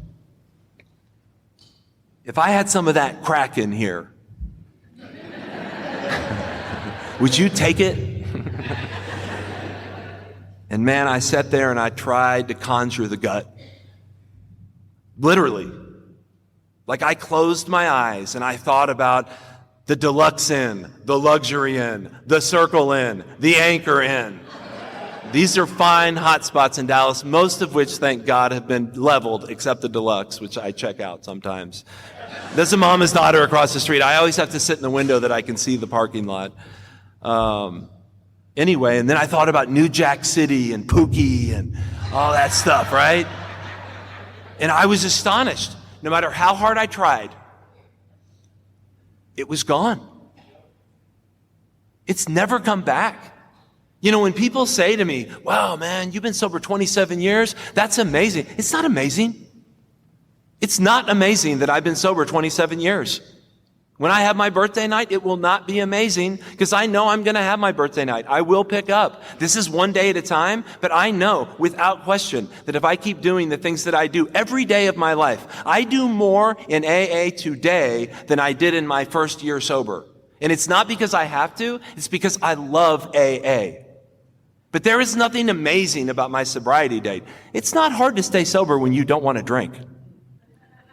If I had some of that crack in here, would you take it? And man, I sat there and I tried to conjure the gut. Literally. Like I closed my eyes and I thought about the deluxe inn, the luxury inn, the circle inn, the anchor inn. These are fine hot spots in Dallas, most of which, thank God, have been leveled, except the deluxe, which I check out sometimes. There's a mom and daughter across the street. I always have to sit in the window that I can see the parking lot. Anyway, and then I thought about New Jack City and Pookie and all that stuff, right? And I was astonished. No matter how hard I tried, it was gone. It's never come back. When people say to me, wow, man, you've been sober 27 years, that's amazing. It's not amazing. It's not amazing that I've been sober 27 years. When I have my birthday night, it will not be amazing because I know I'm going to have my birthday night. I will pick up. This is one day at a time, but I know without question that if I keep doing the things that I do every day of my life, I do more in AA today than I did in my first year sober. And it's not because I have to, it's because I love AA. But there is nothing amazing about my sobriety date. It's not hard to stay sober when you don't want to drink.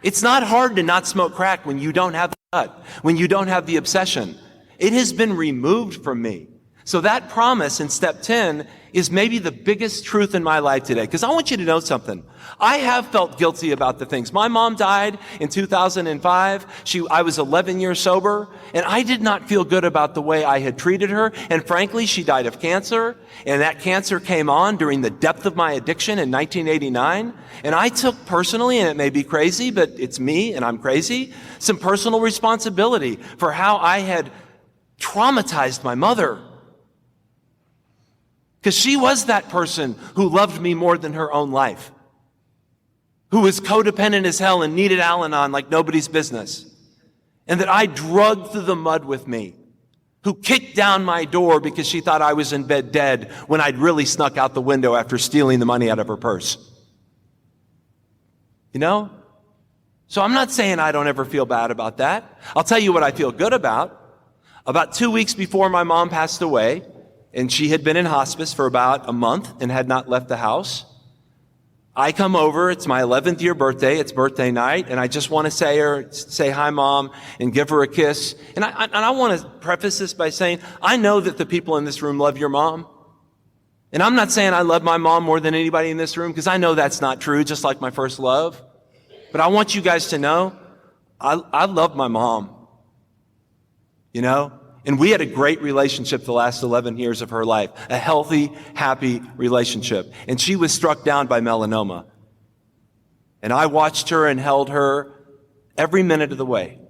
It's not hard to not smoke crack when you don't have the gut, when you don't have the obsession. It has been removed from me. So that promise in step 10 is maybe the biggest truth in my life today. Because I want you to know something. I have felt guilty about the things. My mom died in 2005. I was 11 years sober, and I did not feel good about the way I had treated her. And frankly, she died of cancer, and that cancer came on during the depth of my addiction in 1989. And I took personally, and it may be crazy, but it's me, and I'm crazy, some personal responsibility for how I had traumatized my mother. Because she was that person who loved me more than her own life, who was codependent as hell and needed Al-Anon like nobody's business, and that I drugged through the mud with me, who kicked down my door because she thought I was in bed dead when I'd really snuck out the window after stealing the money out of her purse. So I'm not saying I don't ever feel bad about that. I'll tell you what I feel good about. About 2 weeks before my mom passed away, and she had been in hospice for about a month and had not left the house, I come over, it's my 11th year birthday, it's birthday night, and I just want to say hi, Mom, and give her a kiss. And I want to preface this by saying, I know that the people in this room love your mom. And I'm not saying I love my mom more than anybody in this room, because I know that's not true, just like my first love. But I want you guys to know, I love my mom. And we had a great relationship the last 11 years of her life, a healthy, happy relationship. And she was struck down by melanoma. And I watched her and held her every minute of the way.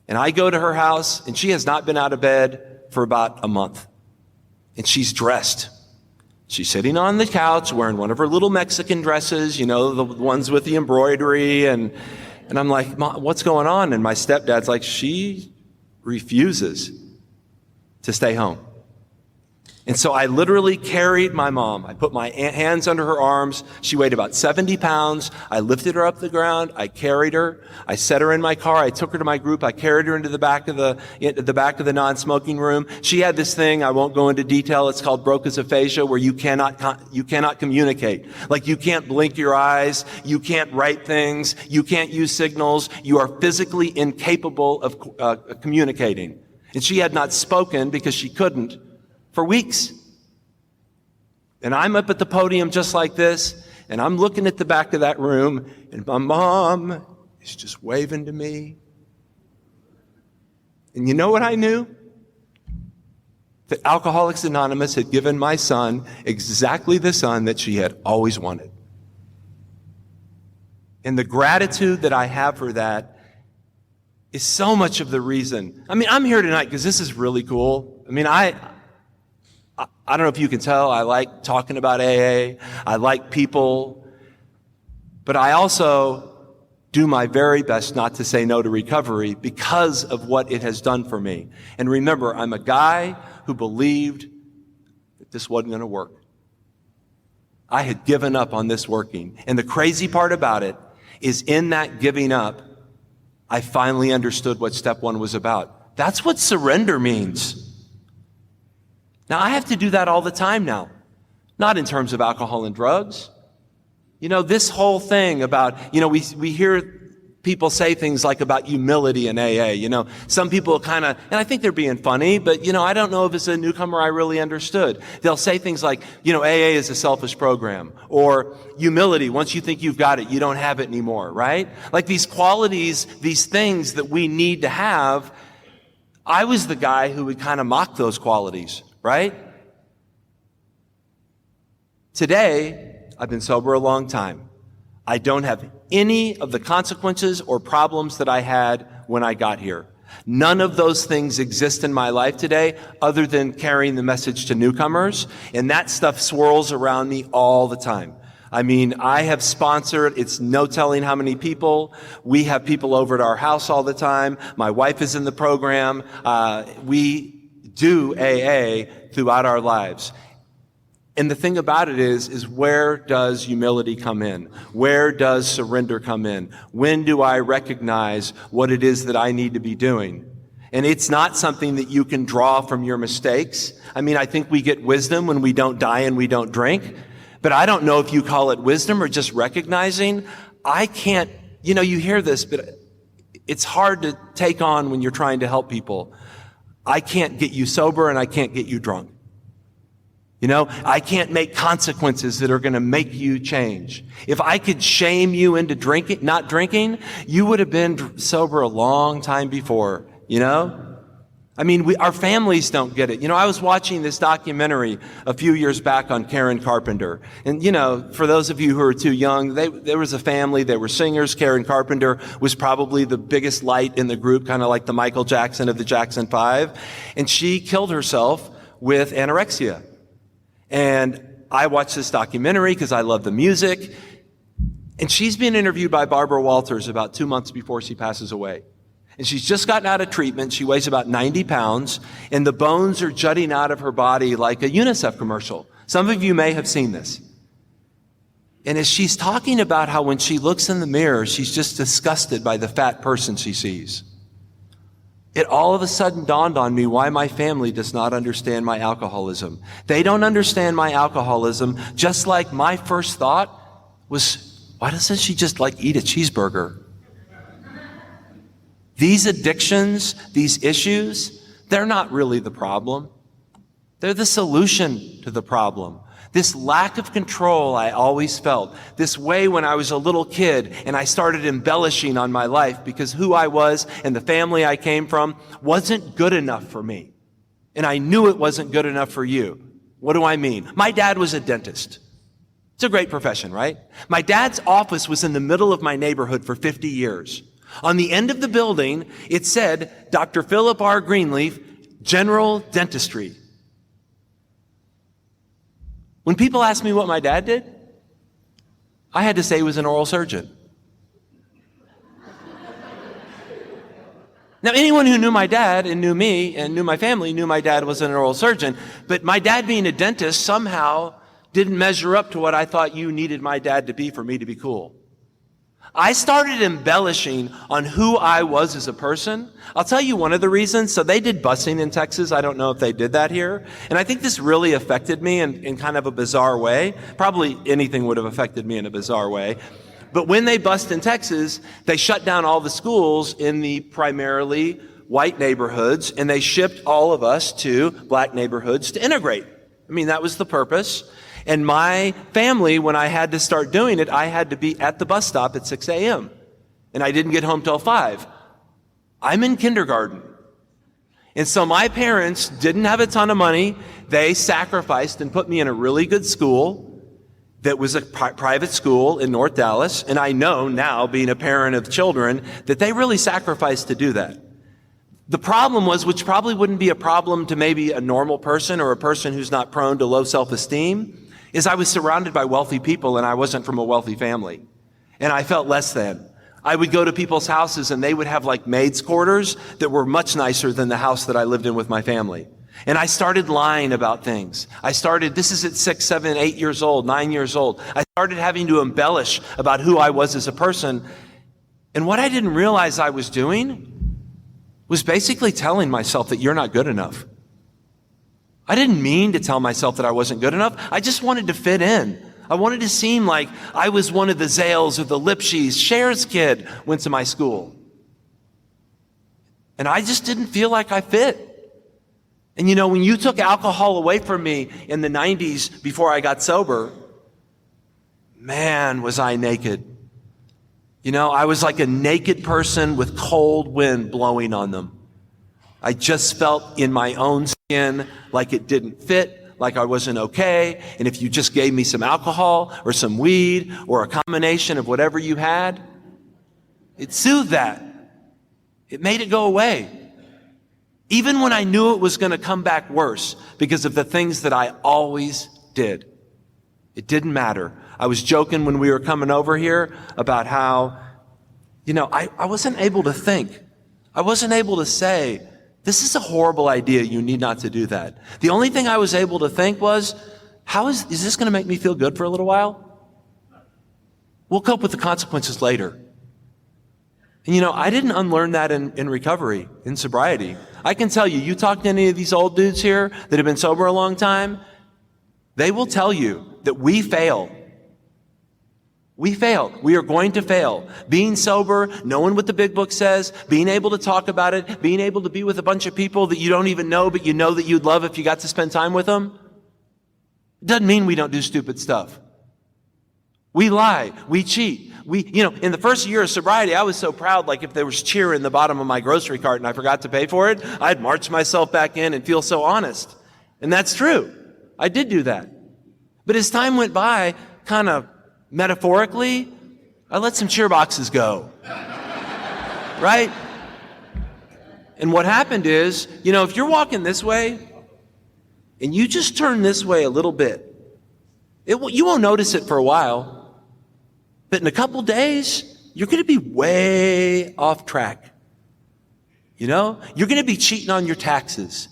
And I go to her house, and she has not been out of bed for about a month. And she's dressed. She's sitting on the couch wearing one of her little Mexican dresses, the ones with the embroidery. And I'm like, Mom, what's going on? And my stepdad's like, she refuses to stay home. And so I literally carried my mom. I put my hands under her arms. She weighed about 70 pounds. I lifted her up the ground. I carried her. I set her in my car. I took her to my group. I carried her into the back of the non-smoking room. She had this thing. I won't go into detail. It's called Broca's aphasia, where you cannot communicate. Like, you can't blink your eyes. You can't write things. You can't use signals. You are physically incapable of communicating. And she had not spoken because she couldn't for weeks. And I'm up at the podium just like this, and I'm looking at the back of that room, and my mom is just waving to me. And you know what I knew? That Alcoholics Anonymous had given my son exactly the son that she had always wanted. And the gratitude that I have for that is so much of the reason. I mean, I'm here tonight because this is really cool. I mean, I don't know if you can tell, I like talking about AA. I like people. But I also do my very best not to say no to recovery because of what it has done for me. And remember, I'm a guy who believed that this wasn't going to work. I had given up on this working. And the crazy part about it is, in that giving up, I finally understood what step one was about. That's what surrender means. Now, I have to do that all the time now, not in terms of alcohol and drugs. You know, this whole thing about, we hear people say things like about humility in AA. Some people kind of, and I think they're being funny, but, I don't know if as a newcomer I really understood. They'll say things like, AA is a selfish program, or humility, once you think you've got it, you don't have it anymore, right? Like these qualities, these things that we need to have. I was the guy who would kind of mock those qualities. Right? Today, I've been sober a long time. I don't have any of the consequences or problems that I had when I got here. None of those things exist in my life today other than carrying the message to newcomers, and that stuff swirls around me all the time. I mean, I have sponsored, it's no telling how many people. We have people over at our house all the time. My wife is in the program. We do AA throughout our lives. And the thing about it is where does humility come in? Where does surrender come in? When do I recognize what it is that I need to be doing? And it's not something that you can draw from your mistakes. I mean, I think we get wisdom when we don't die and we don't drink. But I don't know if you call it wisdom or just recognizing. I can't, you hear this, but it's hard to take on when you're trying to help people. I can't get you sober and I can't get you drunk. I can't make consequences that are going to make you change. If I could shame you into not drinking, you would have been sober a long time before, I mean, our families don't get it. I was watching this documentary a few years back on Karen Carpenter. And, for those of you who are too young, there was a family, they were singers. Karen Carpenter was probably the biggest light in the group, kind of like the Michael Jackson of the Jackson 5. And she killed herself with anorexia. And I watched this documentary because I love the music. And she's being interviewed by Barbara Walters about 2 months before she passes away. And she's just gotten out of treatment. She weighs about 90 pounds, and the bones are jutting out of her body like a UNICEF commercial. Some of you may have seen this. And as she's talking about how when she looks in the mirror, she's just disgusted by the fat person she sees, it all of a sudden dawned on me why my family does not understand my alcoholism. They don't understand my alcoholism, just like my first thought was, why doesn't she just eat a cheeseburger? These addictions, these issues, they're not really the problem. They're the solution to the problem. This lack of control I always felt, this way when I was a little kid and I started embellishing on my life because who I was and the family I came from wasn't good enough for me. And I knew it wasn't good enough for you. What do I mean? My dad was a dentist. It's a great profession, right? My dad's office was in the middle of my neighborhood for 50 years. On the end of the building, it said, Dr. Philip R. Greenleaf, General Dentistry. When people asked me what my dad did, I had to say he was an oral surgeon. Now, anyone who knew my dad and knew me and knew my family knew my dad was an oral surgeon, but my dad being a dentist somehow didn't measure up to what I thought you needed my dad to be for me to be cool. I started embellishing on who I was as a person. I'll tell you one of the reasons. So they did busing in Texas. I don't know if they did that here. And I think this really affected me in kind of a bizarre way. Probably anything would have affected me in a bizarre way. But when they bust in Texas, they shut down all the schools in the primarily white neighborhoods, and they shipped all of us to black neighborhoods to integrate. I mean, that was the purpose. And my family, when I had to start doing it, I had to be at the bus stop at 6 a.m. And I didn't get home till 5. I'm in kindergarten. And so my parents didn't have a ton of money. They sacrificed and put me in a really good school that was a private school in North Dallas. And I know now, being a parent of children, that they really sacrificed to do that. The problem was, which probably wouldn't be a problem to maybe a normal person or a person who's not prone to low self-esteem, is I was surrounded by wealthy people and I wasn't from a wealthy family. And I felt less than. I would go to people's houses and they would have like maids' quarters that were much nicer than the house that I lived in with my family. And I started lying about things. This is at 6, 7, 8 years old, 9 years old. I started having to embellish about who I was as a person. And what I didn't realize I was doing was basically telling myself that you're not good enough. I didn't mean to tell myself that I wasn't good enough. I just wanted to fit in. I wanted to seem like I was one of the Zales or the Lipschys. Cher's kid went to my school. And I just didn't feel like I fit. And you know, when you took alcohol away from me in the 90s before I got sober, man, was I naked. You know, I was like a naked person with cold wind blowing on them. I just felt in my own skin like it didn't fit, like I wasn't okay. And if you just gave me some alcohol or some weed or a combination of whatever you had, it soothed that. It made it go away. Even when I knew it was going to come back worse because of the things that I always did. It didn't matter. I was joking when we were coming over here about how, you know, I wasn't able to think. I wasn't able to say, this is a horrible idea. You need not to do that. The only thing I was able to think was, is this going to make me feel good for a little while? We'll cope with the consequences later. And you know, I didn't unlearn that in recovery, in sobriety. I can tell you, you talk to any of these old dudes here that have been sober a long time, they will tell you that we fail. We fail. We are going to fail. Being sober, knowing what the big book says, being able to talk about it, being able to be with a bunch of people that you don't even know, but you know that you'd love if you got to spend time with them. It doesn't mean we don't do stupid stuff. We lie. We cheat. In the first year of sobriety, I was so proud, like if there was cheer in the bottom of my grocery cart and I forgot to pay for it, I'd march myself back in and feel so honest. And that's true. I did do that. But as time went by, kind of metaphorically, I let some cheer boxes go. Right? And what happened is, you know, if you're walking this way and you just turn this way a little bit, you won't notice it for a while. But in a couple days, you're going to be way off track. You know, you're going to be cheating on your taxes,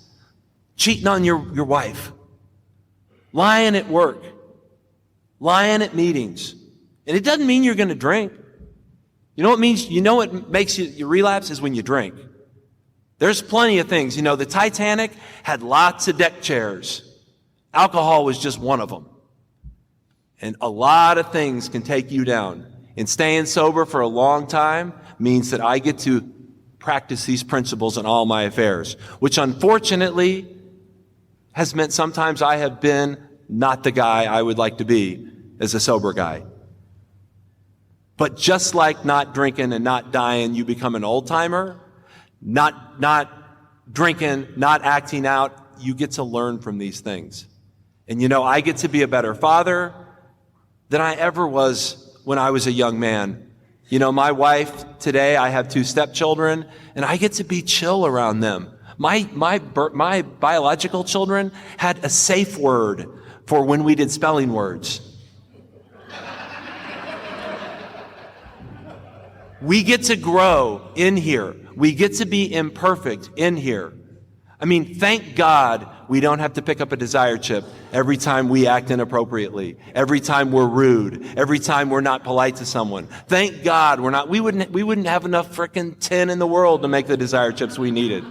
cheating on your wife, lying at work, lying at meetings. And it doesn't mean you're going to drink. You know what makes you relapse is when you drink. There's plenty of things. You know, the Titanic had lots of deck chairs. Alcohol was just one of them. And a lot of things can take you down. And staying sober for a long time means that I get to practice these principles in all my affairs, which unfortunately has meant sometimes I have been not the guy I would like to be as a sober guy. But just like not drinking and not dying, you become an old timer. Not drinking, not acting out, you get to learn from these things. And you know, I get to be a better father than I ever was when I was a young man. You know, my wife today, I have 2 stepchildren, and I get to be chill around them. My biological children had a safe word for when we did spelling words. We get to grow in here. We get to be imperfect in here. I mean, thank God we don't have to pick up a desire chip every time we act inappropriately, every time we're rude, every time we're not polite to someone. Thank God we wouldn't have enough frickin' tin in the world to make the desire chips we needed.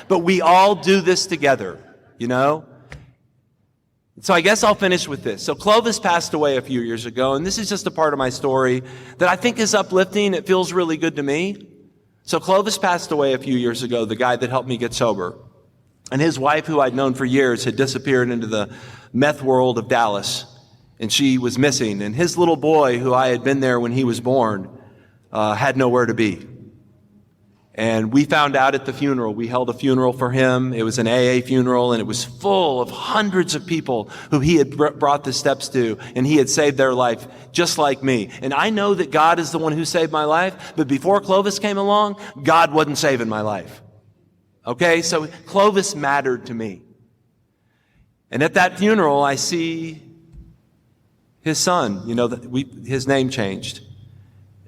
But we all do this together, you know? So I guess I'll finish with this. So Clovis passed away a few years ago, and this is just a part of my story that I think is uplifting. It feels really good to me. So Clovis passed away a few years ago, the guy that helped me get sober. And his wife, who I'd known for years, had disappeared into the meth world of Dallas, and she was missing. And his little boy, who I had been there when he was born, had nowhere to be. And we found out at the funeral. We held a funeral for him. It was an AA funeral, and it was full of hundreds of people who he had brought the steps to, and he had saved their life just like me. And I know that God is the one who saved my life, but before Clovis came along, God wasn't saving my life. Okay, so Clovis mattered to me. And at that funeral, I see his son, his name changed.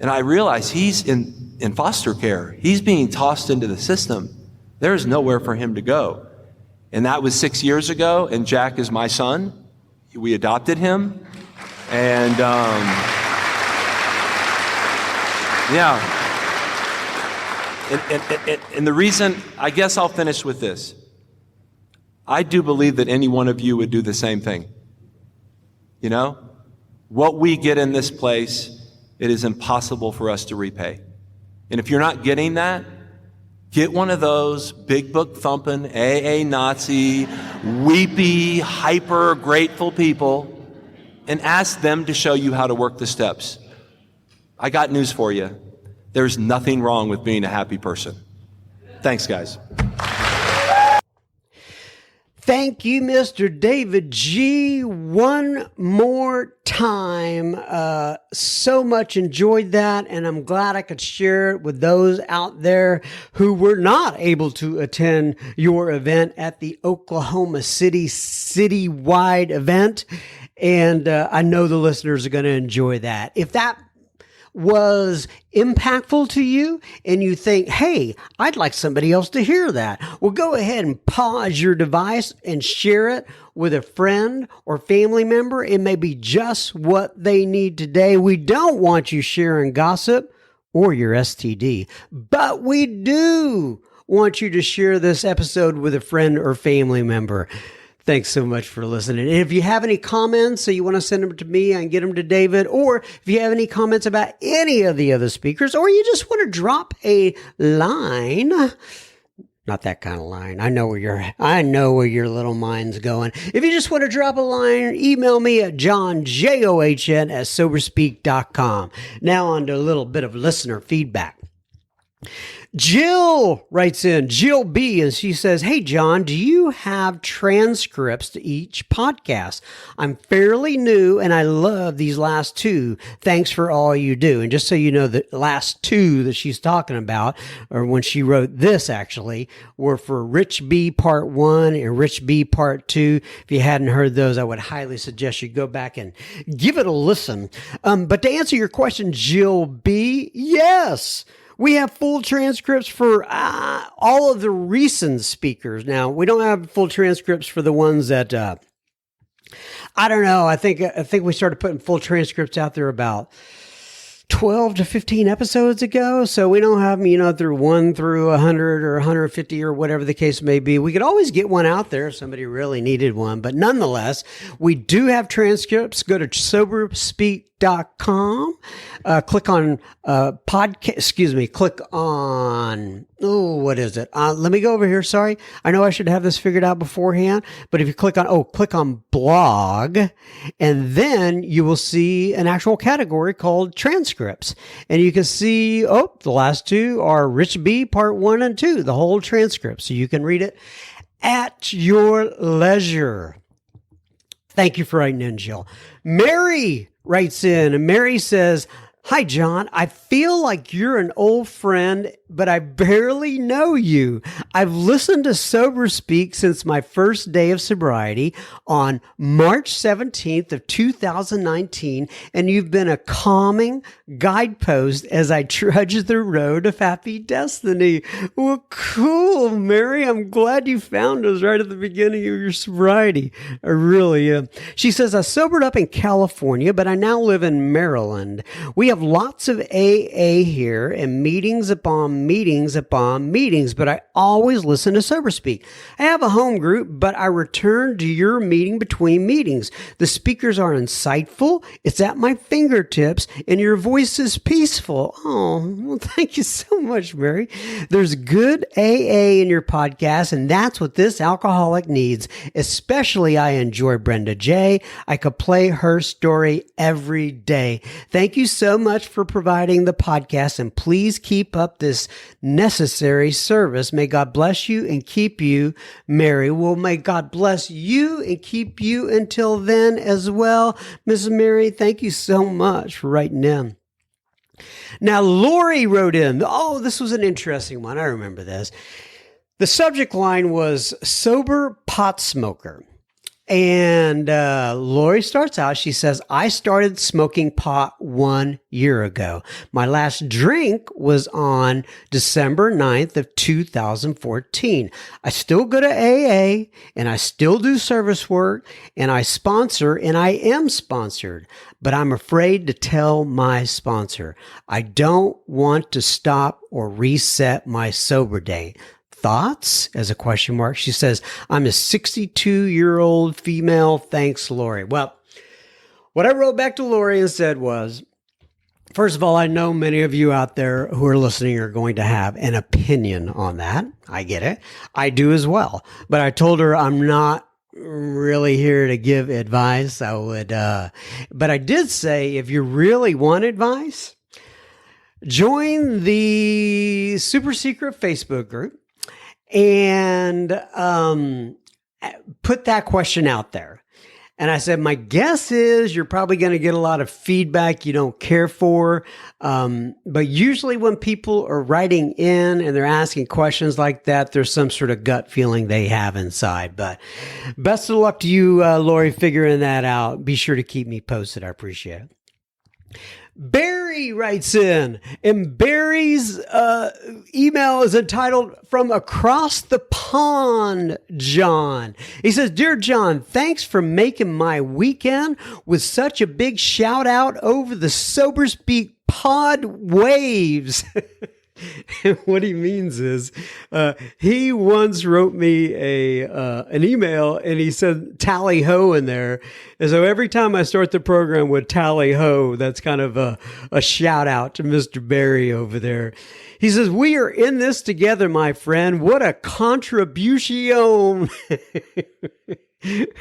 And I realize he's in foster care. He's being tossed into the system. There's nowhere for him to go. And that was 6 years ago, and Jack is my son. We adopted him. And, yeah. And the reason, I guess I'll finish with this. I do believe that any one of you would do the same thing. You know, what we get in this place, it is impossible for us to repay. And if you're not getting that, get one of those big book thumping, AA Nazi, weepy, hyper grateful people and ask them to show you how to work the steps. I got news for you. There's nothing wrong with being a happy person. Thanks, guys. Thank you, Mr. David G. One more time. So much enjoyed that, and I'm glad I could share it with those out there who were not able to attend your event at the Oklahoma City Citywide event. And I know the listeners are going to enjoy that. If that was impactful to you and you think, hey, I'd like somebody else to hear that, well, go ahead and pause your device and share it with a friend or family member. It may be just what they need today. We don't want you sharing gossip or your STD, but we do want you to share this episode with a friend or family member. Thanks so much for listening. And if you have any comments, so you want to send them to me and get them to David, or if you have any comments about any of the other speakers, or you just want to drop a line, not that kind of line. I know where your little mind's going. If you just want to drop a line, email me at johnjohn@soberspeak.com. Now on to a little bit of listener feedback. Jill writes in, Jill B, and she says, hey, John, do you have transcripts to each podcast? I'm fairly new, and I love these last two. Thanks for all you do. And just so you know, the last two that she's talking about, or when she wrote this, actually, were for Rich B Part 1 and Rich B Part 2. If you hadn't heard those, I would highly suggest you go back and give it a listen. But to answer your question, Jill B, yes. We have full transcripts for all of the recent speakers. Now, we don't have full transcripts for the ones that, I don't know. I think we started putting full transcripts out there about 12 to 15 episodes ago. So we don't have them, through 1 through 100 or 150 or whatever the case may be. We could always get one out there if somebody really needed one. But nonetheless, we do have transcripts. Go to soberspeak.com. Click on podcast. Click on, what is it? Let me go over here. Sorry. I know I should have this figured out beforehand, but if you click on blog, and then you will see an actual category called transcripts. And you can see, the last two are Rich B Part 1 and 2, the whole transcript. So you can read it at your leisure. Thank you for writing in, Jill. Mary writes in, and Mary says, Hi, John. I feel like you're an old friend, but I barely know you. I've listened to Sober Speak since my first day of sobriety on March 17th of 2019, and you've been a calming guidepost as I trudge the road of happy destiny. Well, cool, Mary. I'm glad you found us right at the beginning of your sobriety. I really am. She says, I sobered up in California, but I now live in Maryland. We have lots of AA here and meetings upon meetings upon meetings, but I always listen to Sober Speak. I have a home group, but I return to your meeting between meetings. The speakers are insightful. It's at my fingertips, and your voice is peaceful. Oh, well, thank you so much, Mary. There's good AA in your podcast, and that's what this alcoholic needs. Especially, I enjoy Brenda J. I could play her story every day. Thank you so much for providing the podcast, and please keep up this necessary service. May God bless you and keep you, Mary. Well, may God bless you and keep you until then as well. Mrs. Mary, thank you so much for writing in. Now, Lori wrote in. Oh, this was an interesting one. I remember this. The subject line was sober pot smoker. And Lori starts out, she says, I started smoking pot 1 year ago. My last drink was on December 9th of 2014. I still go to AA, and I still do service work, and I sponsor, and I am sponsored. But I'm afraid to tell my sponsor. I don't want to stop or reset my sober day. Thoughts? As a question mark. She says, I'm a 62-year-old female. Thanks, Lori. Well, what I wrote back to Lori and said was, first of all, I know many of you out there who are listening are going to have an opinion on that. I get it. I do as well. But I told her I'm not really here to give advice. But I did say, if you really want advice, join the super secret Facebook group. And put that question out there. And I said, my guess is you're probably going to get a lot of feedback you don't care for. But usually when people are writing in and they're asking questions like that, there's some sort of gut feeling they have inside. But best of luck to you, Lori, figuring that out. Be sure to keep me posted. I appreciate it. Barry writes in, and Barry's email is entitled From Across the Pond, John. He says, Dear John, thanks for making my weekend with such a big shout out over the Sober Speak pod waves. And what he means is, he once wrote me an email, and he said tally ho in there. And so every time I start the program with tally ho, that's kind of a shout out to Mr. Barry over there. He says, we are in this together, my friend. What a contribution.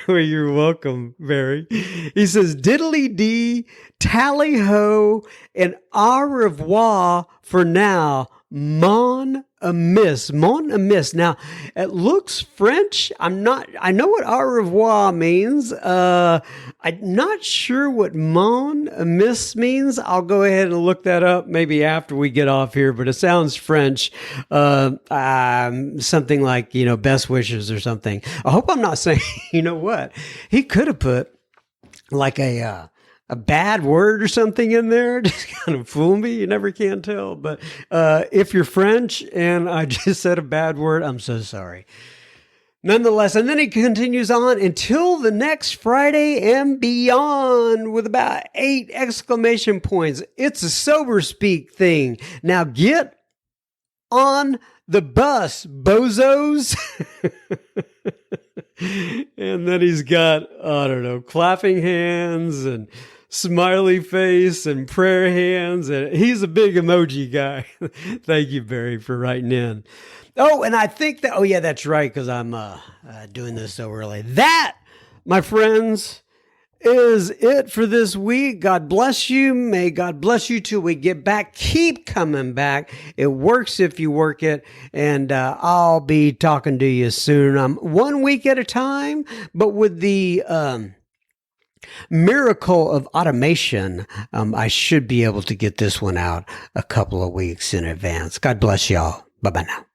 Well, you're welcome, Barry. He says, diddly dee, tally ho, and au revoir for now. Mon amiss. Mon amiss. Now, it looks French. I know what au revoir means. I'm not sure what mon amiss means. I'll go ahead and look that up maybe after we get off here, but it sounds French. Something like, best wishes or something. I hope I'm not saying, you know what? He could have put like a bad word or something in there, just kind of fool me. You never can tell. But if you're French and I just said a bad word, I'm so sorry. Nonetheless, and then he continues on until the next Friday and beyond with about 8 exclamation points. It's a Sober Speak thing. Now get on the bus, bozos. And then he's got, I don't know, clapping hands and smiley face and prayer hands. And he's a big emoji guy. Thank you, Barry, for writing in. Oh, and I think that, oh yeah, that's right, because I'm doing this so early. That, my friends, is it for this week. God bless you. May God bless you till we get back. Keep coming back. It works if you work it. And I'll be talking to you soon. I'm 1 week at a time, but with the Miracle of automation. I should be able to get this one out a couple of weeks in advance. God bless y'all. Bye-bye now.